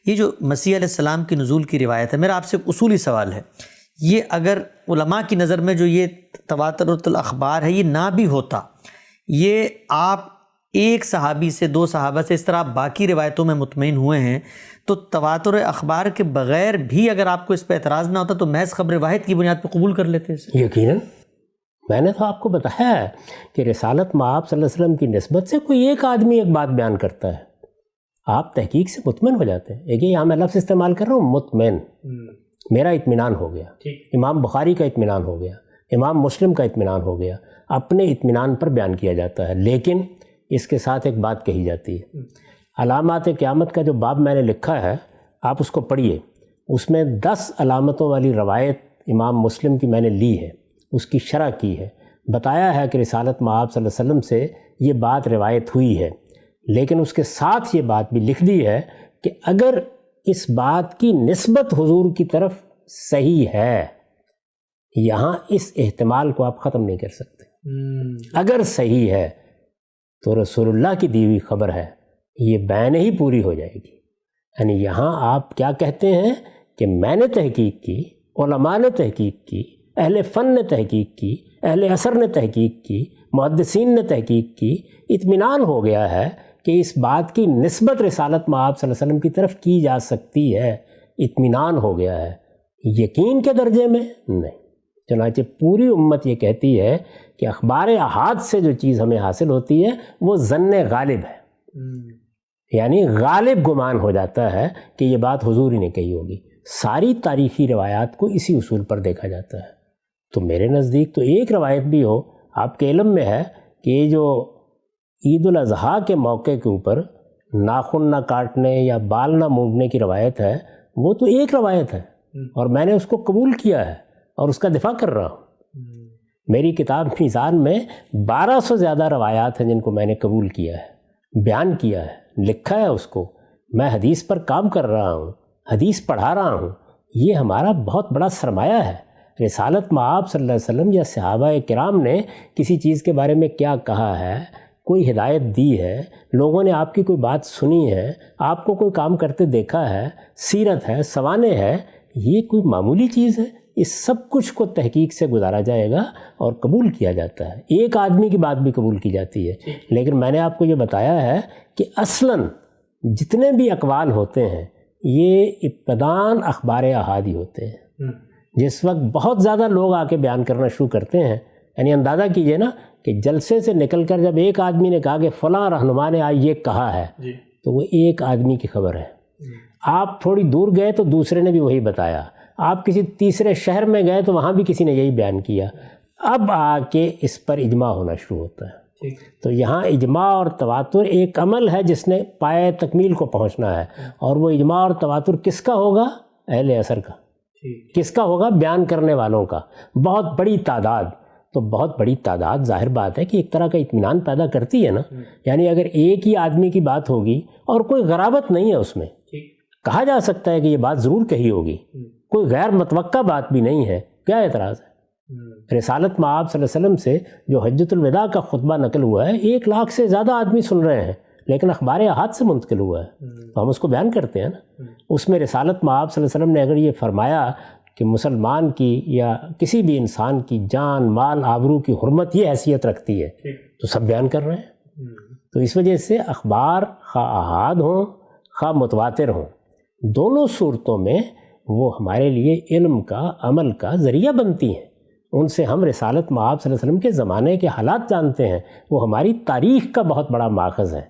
یہ جو مسیح علیہ السلام کی نزول کی روایت ہے، میرا آپ سے ایک اصولی سوال ہے، یہ اگر علماء کی نظر میں جو یہ تواترۃ الاخبار ہے یہ نہ بھی ہوتا، یہ آپ ایک صحابی سے، دو صحابہ سے، اس طرح آپ باقی روایتوں میں مطمئن ہوئے ہیں، تو تواتر اخبار کے بغیر بھی اگر آپ کو اس پہ اعتراض نہ ہوتا تو محض خبر واحد کی بنیاد پہ قبول کر لیتے اسے؟ یقیناً. میں نے تو آپ کو بتایا ہے کہ رسالت مآب صلی اللہ علیہ وسلم کی نسبت سے کوئی ایک آدمی ایک بات بیان کرتا ہے، آپ تحقیق سے مطمئن ہو جاتے ہیں. ایک یہاں میں لفظ استعمال کر رہا ہوں، مطمئن. میرا اطمینان ہو گیا، امام بخاری کا اطمینان ہو گیا، امام مسلم کا اطمینان ہو گیا. اپنے اطمینان پر بیان کیا جاتا ہے، لیکن اس کے ساتھ ایک بات کہی جاتی ہے. علامات قیامت کا جو باب میں نے لکھا ہے آپ اس کو پڑھیے، اس میں 10 علامتوں والی روایت امام مسلم کی میں نے لی ہے، اس کی شرح کی ہے، بتایا ہے کہ رسالت مآب صلی اللہ علیہ وسلم سے یہ بات روایت ہوئی ہے. لیکن اس کے ساتھ یہ بات بھی لکھ دی ہے کہ اگر اس بات کی نسبت حضور کی طرف صحیح ہے، یہاں اس احتمال کو آپ ختم نہیں کر سکتے. اگر صحیح ہے تو رسول اللہ کی دی ہوئی خبر ہے، یہ بین ہی پوری ہو جائے گی. یعنی یہاں آپ کیا کہتے ہیں کہ میں نے تحقیق کی، علماء نے تحقیق کی، اہل فن نے تحقیق کی، اہل عصر نے تحقیق کی، محدثین نے تحقیق کی، اطمینان ہو گیا ہے کہ اس بات کی نسبت رسالت مآب صلی اللہ علیہ وسلم کی طرف کی جا سکتی ہے. اطمینان ہو گیا ہے، یقین کے درجے میں نہیں. چنانچہ پوری امت یہ کہتی ہے کہ اخبار احاد سے جو چیز ہمیں حاصل ہوتی ہے وہ ظن غالب ہے. یعنی غالب گمان ہو جاتا ہے کہ یہ بات حضور ہی نے کہی ہوگی. ساری تاریخی روایات کو اسی اصول پر دیکھا جاتا ہے. تو میرے نزدیک تو ایک روایت بھی ہو، آپ کے علم میں ہے کہ یہ جو عید الاضحیٰ کے موقع کے اوپر ناخن نہ کاٹنے یا بال نہ مونڈنے کی روایت ہے، وہ تو ایک روایت ہے اور میں نے اس کو قبول کیا ہے اور اس کا دفاع کر رہا ہوں. میری کتاب میزان میں 1200 زیادہ روایات ہیں جن کو میں نے قبول کیا ہے، بیان کیا ہے، لکھا ہے اس کو. میں حدیث پر کام کر رہا ہوں، حدیث پڑھا رہا ہوں. یہ ہمارا بہت بڑا سرمایہ ہے. رسالت مآب صلی اللہ علیہ وسلم یا صحابہ کرام نے کسی چیز کے بارے میں کیا کہا ہے، کوئی ہدایت دی ہے، لوگوں نے آپ کی کوئی بات سنی ہے، آپ کو کوئی کام کرتے دیکھا ہے، سیرت ہے، سوانح ہے، یہ کوئی معمولی چیز ہے. اس سب کچھ کو تحقیق سے گزارا جائے گا اور قبول کیا جاتا ہے. ایک آدمی کی بات بھی قبول کی جاتی ہے. لیکن میں نے آپ کو یہ بتایا ہے کہ اصلاً جتنے بھی اقوال ہوتے ہیں یہ ابتداً اخبار احاد ہی ہوتے ہیں. جس وقت بہت زیادہ لوگ آ کے بیان کرنا شروع کرتے ہیں، یعنی اندازہ کیجئے نا کہ جلسے سے نکل کر جب ایک آدمی نے کہا کہ فلاں رہنما نے آج یہ کہا ہے، تو وہ ایک آدمی کی خبر ہے. آپ تھوڑی دور گئے تو دوسرے نے بھی وہی بتایا، آپ کسی تیسرے شہر میں گئے تو وہاں بھی کسی نے یہی بیان کیا. اب آ کے اس پر اجماع ہونا شروع ہوتا ہے. تو یہاں اجماع اور تواتر ایک عمل ہے جس نے پائے تکمیل کو پہنچنا ہے، اور وہ اجماع اور تواتر کس کا ہوگا؟ اہل اثر کا. کس کا ہوگا؟ بیان کرنے والوں کا. بہت بڑی تعداد. تو بہت بڑی تعداد ظاہر بات ہے کہ ایک طرح کا اطمینان پیدا کرتی ہے نا. یعنی اگر ایک ہی آدمی کی بات ہوگی اور کوئی غرابت نہیں ہے اس میں، کہا جا سکتا ہے کہ یہ بات ضرور کہی ہوگی، کوئی غیر متوقع بات بھی نہیں ہے، کیا اعتراض ہے؟ رسالت مآب صلی اللہ علیہ وسلم سے جو حجۃ الوداع کا خطبہ نقل ہوا ہے 1 لاکھ سے زیادہ آدمی سن رہے ہیں، لیکن اخبار احاد سے منتقل ہوا ہے تو ہم اس کو بیان کرتے ہیں نا. اس میں رسالت مآب صلی اللہ علیہ وسلم نے اگر یہ فرمایا کہ مسلمان کی یا کسی بھی انسان کی جان، مال، آبرو کی حرمت یہ حیثیت رکھتی ہے، تو سب بیان کر رہے ہیں. تو اس وجہ سے اخبار خواہ احاد ہوں خواہ متواتر ہوں، دونوں صورتوں میں وہ ہمارے لیے علم کا، عمل کا ذریعہ بنتی ہیں. ان سے ہم رسالت مآب صلی اللہ علیہ وسلم کے زمانے کے حالات جانتے ہیں، وہ ہماری تاریخ کا بہت بڑا ماخذ ہے.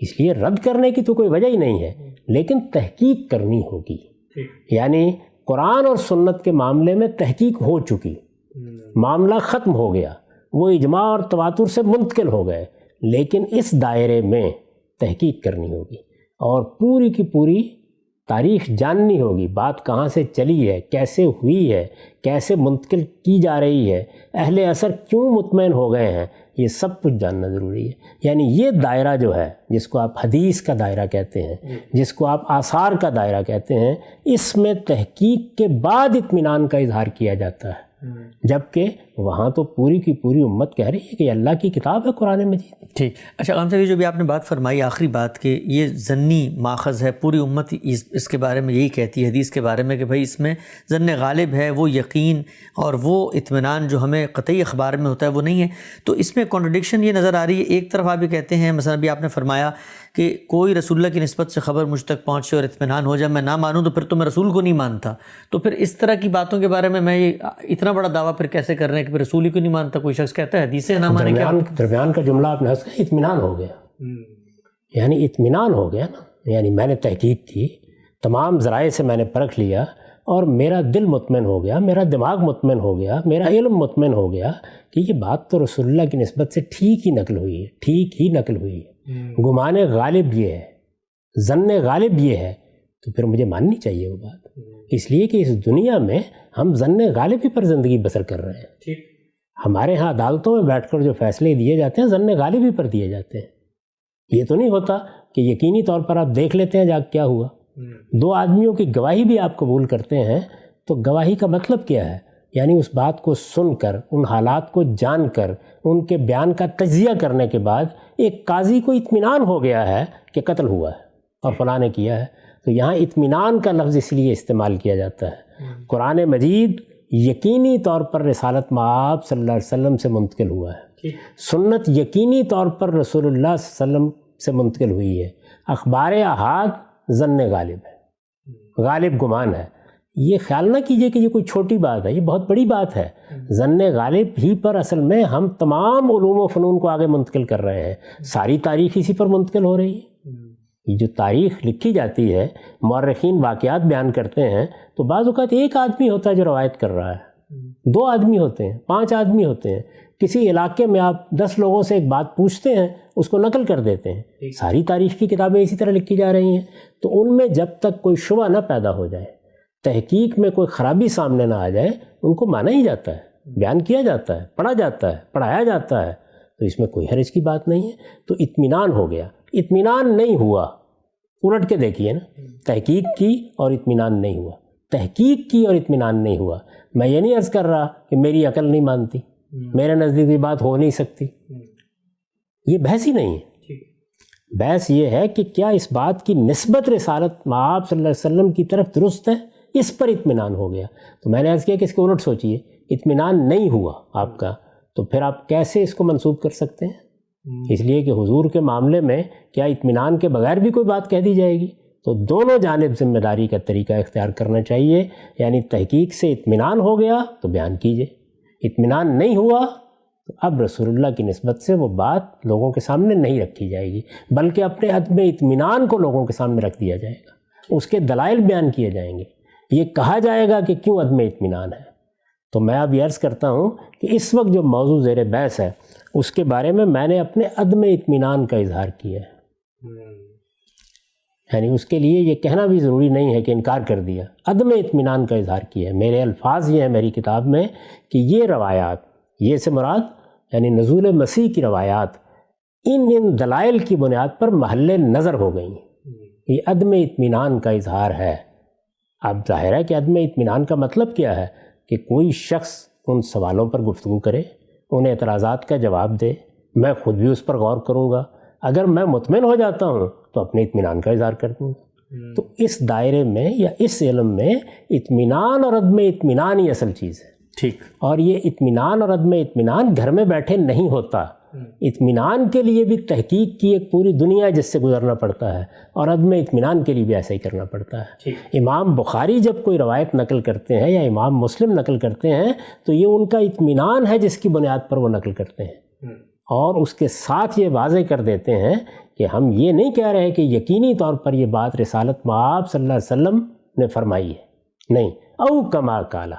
اس لیے رد کرنے کی تو کوئی وجہ ہی نہیں ہے، لیکن تحقیق کرنی ہوگی. یعنی قرآن اور سنت کے معاملے میں تحقیق ہو چکی، معاملہ ختم ہو گیا، وہ اجماع اور تواتر سے منتقل ہو گئے. لیکن اس دائرے میں تحقیق کرنی ہوگی اور پوری کی پوری تاریخ جاننی ہوگی. بات کہاں سے چلی ہے، کیسے ہوئی ہے، کیسے منتقل کی جا رہی ہے، اہل اثر کیوں مطمئن ہو گئے ہیں، یہ سب کچھ جاننا ضروری ہے. یعنی یہ دائرہ جو ہے، جس کو آپ حدیث کا دائرہ کہتے ہیں، جس کو آپ آثار کا دائرہ کہتے ہیں، اس میں تحقیق کے بعد اطمینان کا اظہار کیا جاتا ہے. جبکہ وہاں تو پوری کی پوری امت کہہ رہی ہے کہ اللہ کی کتاب ہے قرآن مجید. ٹھیک. اچھا غام صاحب، جو بھی آپ نے بات فرمائی آخری بات کہ یہ ظنی ماخذ ہے، پوری امت اس کے بارے میں یہی کہتی ہے حدیث کے بارے میں کہ بھائی اس میں ظن غالب ہے، وہ یقین اور وہ اطمینان جو ہمیں قطعی اخبار میں ہوتا ہے وہ نہیں ہے. تو اس میں کانٹرڈکشن یہ نظر آ رہی ہے. ایک طرف آپ یہ کہتے ہیں، مثلا ابھی آپ نے فرمایا کہ کوئی رسول اللہ کی نسبت سے خبر مجھ تک پہنچے اور اطمینان ہو جائے، میں نہ مانوں تو پھر تو میں رسول کو نہیں مانتا. تو پھر اس طرح کی باتوں کے بارے میں یہ اتنا بڑا دعویٰ پھر کیسے کر رہے ہیں کہ پھر رسول ہی کو نہیں مانتا؟ کوئی شخص کہتا ہے حدیثیں نہ مانے. درمیان کا جملہ آپ نے اطمینان ہو گیا، یعنی اطمینان ہو گیا نا. یعنی میں نے تحقیق کی، تمام ذرائع سے میں نے پرکھ لیا اور میرا دل مطمئن ہو گیا، میرا دماغ مطمئن ہو گیا، میرا علم مطمئن ہو گیا کہ یہ بات تو رسول اللہ کی نسبت سے ٹھیک ہی نقل ہوئی ہے، ٹھیک ہی نقل ہوئی ہے. گمان غالب یہ ہے، ظن غالب یہ ہے، تو پھر مجھے ماننی چاہیے وہ بات. اس لیے کہ اس دنیا میں ہم ظن غالب ہی پر زندگی بسر کر رہے ہیں. ہمارے ہاں عدالتوں میں بیٹھ کر جو فیصلے دیے جاتے ہیں ظن غالب ہی پر دیے جاتے ہیں. یہ تو نہیں ہوتا کہ یقینی طور پر آپ دیکھ لیتے ہیں جا کیا ہوا. 2 آدمیوں کی گواہی بھی آپ قبول کرتے ہیں تو گواہی کا مطلب کیا ہے؟ یعنی اس بات کو سن کر، ان حالات کو جان کر، ان کے بیان کا تجزیہ کرنے کے بعد ایک قاضی کو اطمینان ہو گیا ہے کہ قتل ہوا ہے اور فلاں نے کیا ہے. تو یہاں اطمینان کا لفظ اس لیے استعمال کیا جاتا ہے. قرآن مجید یقینی طور پر رسالت مآب صلی اللہ علیہ وسلم سے منتقل ہوا ہے، سنت یقینی طور پر رسول اللہ صلی اللہ علیہ وسلم سے منتقل ہوئی ہے. اخبار احاد ظن غالب ہے، غالب گمان ہے. یہ خیال نہ کیجئے کہ یہ کوئی چھوٹی بات ہے، یہ بہت بڑی بات ہے. ظن غالب ہی پر اصل میں ہم تمام علوم و فنون کو آگے منتقل کر رہے ہیں. ساری تاریخ اسی پر منتقل ہو رہی ہے. یہ جو تاریخ لکھی جاتی ہے، مورخین واقعات بیان کرتے ہیں، تو بعض اوقات ایک آدمی ہوتا ہے جو روایت کر رہا ہے، 2 آدمی ہوتے ہیں، 5 آدمی ہوتے ہیں، کسی علاقے میں آپ 10 لوگوں سے ایک بات پوچھتے ہیں، اس کو نقل کر دیتے ہیں۔ ساری تاریخ کی کتابیں اسی طرح لکھی جا رہی ہیں، تو ان میں جب تک کوئی شبہ نہ پیدا ہو جائے، تحقیق میں کوئی خرابی سامنے نہ آ جائے، ان کو مانا ہی جاتا ہے، بیان کیا جاتا ہے، پڑھا جاتا ہے، پڑھایا جاتا ہے، تو اس میں کوئی حرج کی بات نہیں ہے۔ تو اطمینان ہو گیا۔ اطمینان نہیں ہوا، الٹ کے دیکھیے نا، تحقیق کی اور اطمینان نہیں ہوا، تحقیق کی اور اطمینان نہیں ہوا۔ میں یہ نہیں عرض کر رہا کہ میری عقل نہیں مانتی، میرے نزدیک یہ بات ہو نہیں سکتی، یہ بحث ہی نہیں ہے۔ بحث یہ ہے کہ کیا اس بات کی نسبت رسالت آپ صلی اللہ علیہ وسلم کی طرف درست ہے، اس پر اطمینان ہو گیا۔ تو میں نے عرض کیا کہ اس کے الٹ سوچیے، اطمینان نہیں ہوا آپ کا، تو پھر آپ کیسے اس کو منسوب کر سکتے ہیں؟ اس لیے کہ حضور کے معاملے میں کیا اطمینان کے بغیر بھی کوئی بات کہہ دی جائے گی؟ تو دونوں جانب ذمہ داری کا طریقہ اختیار کرنا چاہیے، یعنی تحقیق سے اطمینان ہو گیا تو بیان کیجئے، اطمینان نہیں ہوا تو اب رسول اللہ کی نسبت سے وہ بات لوگوں کے سامنے نہیں رکھی جائے گی، بلکہ اپنے عدم اطمینان کو لوگوں کے سامنے رکھ دیا جائے گا، اس کے دلائل بیان کیے جائیں گے، یہ کہا جائے گا کہ کیوں عدم اطمینان ہے۔ تو میں اب یہ عرض کرتا ہوں کہ اس وقت جو موضوع زیر بحث ہے، اس کے بارے میں نے اپنے عدم اطمینان کا اظہار کیا ہے، یعنی اس کے لیے یہ کہنا بھی ضروری نہیں ہے کہ انکار کر دیا، عدم اطمینان کا اظہار کیا ہے۔ میرے الفاظ یہ ہیں میری کتاب میں کہ یہ روایات، یہ سے مراد یعنی نزول مسیح کی روایات، ان دلائل کی بنیاد پر محل نظر ہو گئی ہیں، یہ عدم اطمینان کا اظہار ہے۔ اب ظاہر ہے کہ عدم اطمینان کا مطلب کیا ہے کہ کوئی شخص ان سوالوں پر گفتگو کرے، ان اعتراضات کا جواب دے، میں خود بھی اس پر غور کروں گا، اگر میں مطمئن ہو جاتا ہوں تو اپنے اطمینان کا اظہار کر دوں گا۔ تو اس دائرے میں یا اس علم میں اطمینان اور عدم اطمینان ہی اصل چیز ہے۔ ٹھیک۔ اور یہ اطمینان اور عدم اطمینان گھر میں بیٹھے نہیں ہوتا، اطمینان کے لیے بھی تحقیق کی ایک پوری دنیا جس سے گزرنا پڑتا ہے، اور عدم اطمینان کے لیے بھی ایسا ہی کرنا پڑتا ہے۔ امام بخاری جب کوئی روایت نقل کرتے ہیں یا امام مسلم نقل کرتے ہیں تو یہ ان کا اطمینان ہے جس کی بنیاد پر وہ نقل کرتے ہیں، اور اس کے ساتھ یہ واضح کر دیتے ہیں کہ ہم یہ نہیں کہہ رہے کہ یقینی طور پر یہ بات رسالت مآب صلی اللہ علیہ وسلم نے فرمائی ہے، نہیں، او کما قالا،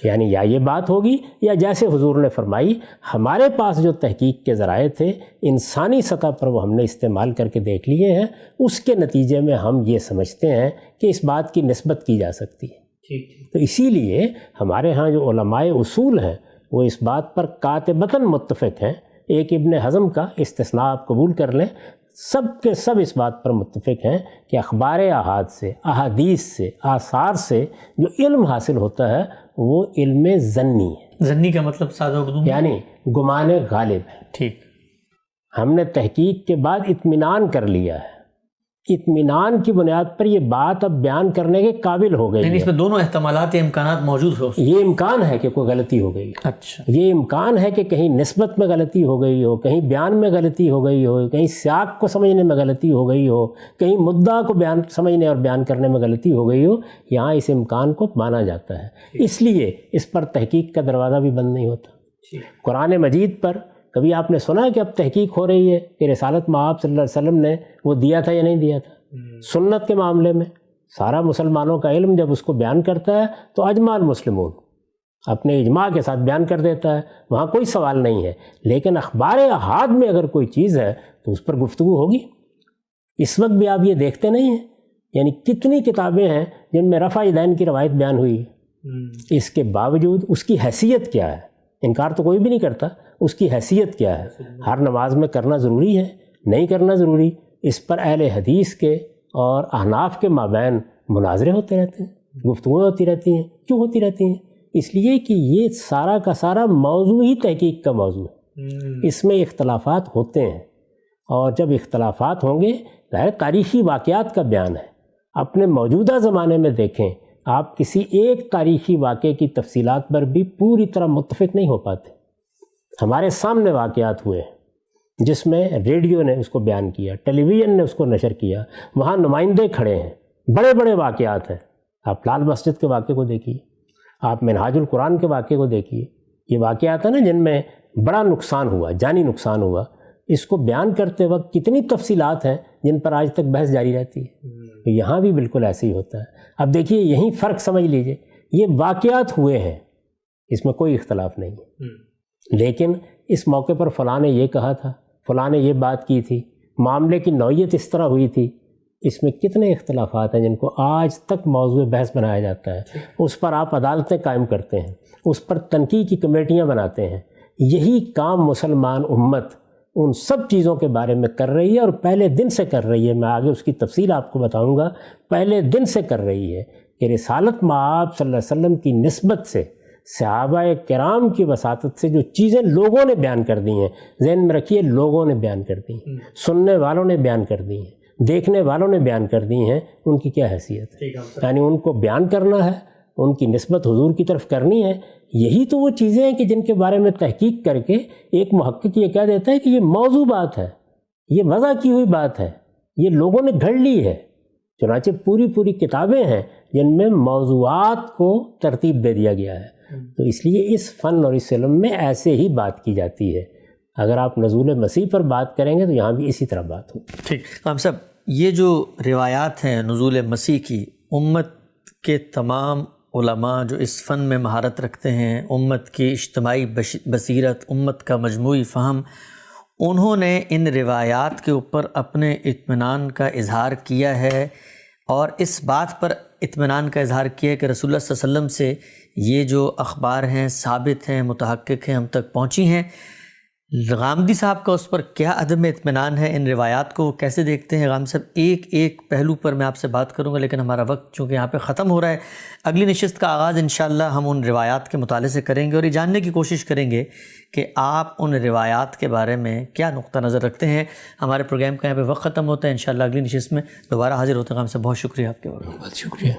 یعنی یا یہ بات ہوگی یا جیسے حضور نے فرمائی۔ ہمارے پاس جو تحقیق کے ذرائع تھے انسانی سطح پر وہ ہم نے استعمال کر کے دیکھ لیے ہیں، اس کے نتیجے میں ہم یہ سمجھتے ہیں کہ اس بات کی نسبت کی جا سکتی ہے۔ تو اسی لیے ہمارے ہاں جو علماء اصول ہیں وہ اس بات پر قاطبتاً متفق ہیں، ایک ابن حزم کا استثناء آپ قبول کر لیں، سب کے سب اس بات پر متفق ہیں کہ اخبار احاد سے، احادیث سے، آثار سے جو علم حاصل ہوتا ہے وہ علم ظنی ہے۔ ظنی کا مطلب سادہ اردو میں یعنی گمان غالب ہے۔ ٹھیک۔ ہم نے تحقیق کے بعد اطمینان کر لیا ہے، اطمینان کی بنیاد پر یہ بات اب بیان کرنے کے قابل ہو گئی یعنی اس ہے۔ میں دونوں احتمالات یا امکانات موجود ہو۔ یہ امکان ہے کہ کوئی غلطی ہو گئی، اچھا، یہ امکان ہے کہ کہیں نسبت میں غلطی ہو گئی ہو، کہیں بیان میں غلطی ہو گئی ہو، کہیں سیاق کو سمجھنے میں غلطی ہو گئی ہو، کہیں مدعا کو بیان سمجھنے اور بیان کرنے میں غلطی ہو گئی ہو، یہاں اس امکان کو مانا جاتا ہے، اس لیے اس پر تحقیق کا دروازہ بھی بند نہیں ہوتا۔ قرآن مجید پر کبھی آپ نے سنا ہے کہ اب تحقیق ہو رہی ہے کہ رسالت مآب صلی اللہ علیہ وسلم نے وہ دیا تھا یا نہیں دیا تھا؟ سنت کے معاملے میں سارا مسلمانوں کا علم جب اس کو بیان کرتا ہے تو اجماع المسلمون اپنے اجماع کے ساتھ بیان کر دیتا ہے، وہاں کوئی سوال نہیں ہے۔ لیکن اخبار احاد میں اگر کوئی چیز ہے تو اس پر گفتگو ہوگی۔ اس وقت بھی آپ یہ دیکھتے نہیں ہیں، یعنی کتنی کتابیں ہیں جن میں رفع یدین کی روایت بیان ہوئی ہے، اس کے باوجود اس کی حیثیت کیا ہے؟ انکار تو کوئی بھی نہیں کرتا، اس کی حیثیت کیا ہے؟ ہر نماز میں کرنا ضروری ہے، نہیں کرنا ضروری؟ اس پر اہل حدیث کے اور احناف کے مابین مناظرے ہوتے رہتے ہیں، گفتگویں ہوتی رہتی ہیں۔ کیوں ہوتی رہتی ہیں؟ اس لیے کہ یہ سارا کا سارا موضوع ہی تحقیق کا موضوع ہے، اس میں اختلافات ہوتے ہیں، اور جب اختلافات ہوں گے ظاہر تاریخی واقعات کا بیان ہے۔ اپنے موجودہ زمانے میں دیکھیں، آپ کسی ایک تاریخی واقعے کی تفصیلات پر بھی پوری طرح متفق نہیں ہو پاتے۔ ہمارے سامنے واقعات ہوئے جس میں ریڈیو نے اس کو بیان کیا، ٹیلی ویژن نے اس کو نشر کیا، وہاں نمائندے کھڑے ہیں، بڑے بڑے واقعات ہیں۔ آپ لال مسجد کے واقعے کو دیکھیے، آپ منہاج القرآن کے واقعے کو دیکھیے، یہ واقعات ہیں نا جن میں بڑا نقصان ہوا، جانی نقصان ہوا، اس کو بیان کرتے وقت کتنی تفصیلات ہیں جن پر آج تک بحث جاری رہتی ہے. تو یہاں بھی بالکل ایسے ہی ہوتا ہے. اب دیکھیے یہیں فرق سمجھ لیجئے، یہ واقعات ہوئے ہیں، اس میں کوئی اختلاف نہیں ہے، لیکن اس موقع پر فلاں نے یہ کہا تھا، فلاں نے یہ بات کی تھی، معاملے کی نوعیت اس طرح ہوئی تھی. اس میں کتنے اختلافات ہیں جن کو آج تک موضوع بحث بنایا جاتا ہے. اس پر آپ عدالتیں قائم کرتے ہیں، اس پر تنقیح کی کمیٹیاں بناتے ہیں. یہی کام مسلمان امت ان سب چیزوں کے بارے میں کر رہی ہے، اور پہلے دن سے کر رہی ہے. میں آگے اس کی تفصیل آپ کو بتاؤں گا. پہلے دن سے کر رہی ہے کہ رسالت مآب صلی اللہ علیہ وسلم کی نسبت سے، صحابہ کرام کی وساطت سے جو چیزیں لوگوں نے بیان کر دی ہیں، ذہن میں رکھیے لوگوں نے بیان کر دی ہیں، سننے والوں نے بیان کر دی ہیں، دیکھنے والوں نے بیان کر دی ہیں، ان کی کیا حیثیت ہے؟ یعنی ان کو بیان کرنا ہے، ان کی نسبت حضور کی طرف کرنی ہے. یہی تو وہ چیزیں ہیں کہ جن کے بارے میں تحقیق کر کے ایک محقق یہ کہہ دیتا ہے کہ یہ موضوع بات ہے، یہ وضع کی ہوئی بات ہے، یہ لوگوں نے گھڑ لی ہے. چنانچہ پوری کتابیں ہیں جن میں موضوعات کو ترتیب دے دیا گیا ہے. تو اس لیے اس فن اور اس علم میں ایسے ہی بات کی جاتی ہے. اگر آپ نزول مسیح پر بات کریں گے تو یہاں بھی اسی طرح بات ہو. ٹھیک. ہم صاحب یہ جو روایات ہیں نزول مسیح کی، امت کے تمام علماء جو اس فن میں مہارت رکھتے ہیں، امت کی اجتماعی بصیرت، امت کا مجموعی فہم، انہوں نے ان روایات کے اوپر اپنے اطمینان کا اظہار کیا ہے، اور اس بات پر اطمینان کا اظہار کیا ہے کہ رسول اللہ صلی اللہ علیہ وسلم سے یہ جو اخبار ہیں ثابت ہیں، متحقق ہیں، ہم تک پہنچی ہیں. غامدی صاحب کا اس پر کیا عدم اطمینان ہے؟ ان روایات کو وہ کیسے دیکھتے ہیں؟ غام صاحب ایک ایک پہلو پر میں آپ سے بات کروں گا، لیکن ہمارا وقت چونکہ یہاں پہ ختم ہو رہا ہے. اگلی نشست کا آغاز انشاءاللہ ہم ان روایات کے مطالعے سے کریں گے، اور یہ جاننے کی کوشش کریں گے کہ آپ ان روایات کے بارے میں کیا نقطہ نظر رکھتے ہیں. ہمارے پروگرام کا یہاں پہ وقت ختم ہوتا ہے. انشاءاللہ اگلی نشست میں دوبارہ حاضر ہوتے ہیں. غام صاحب بہت شکریہ آپ کے بارے میں. بہت شکریہ.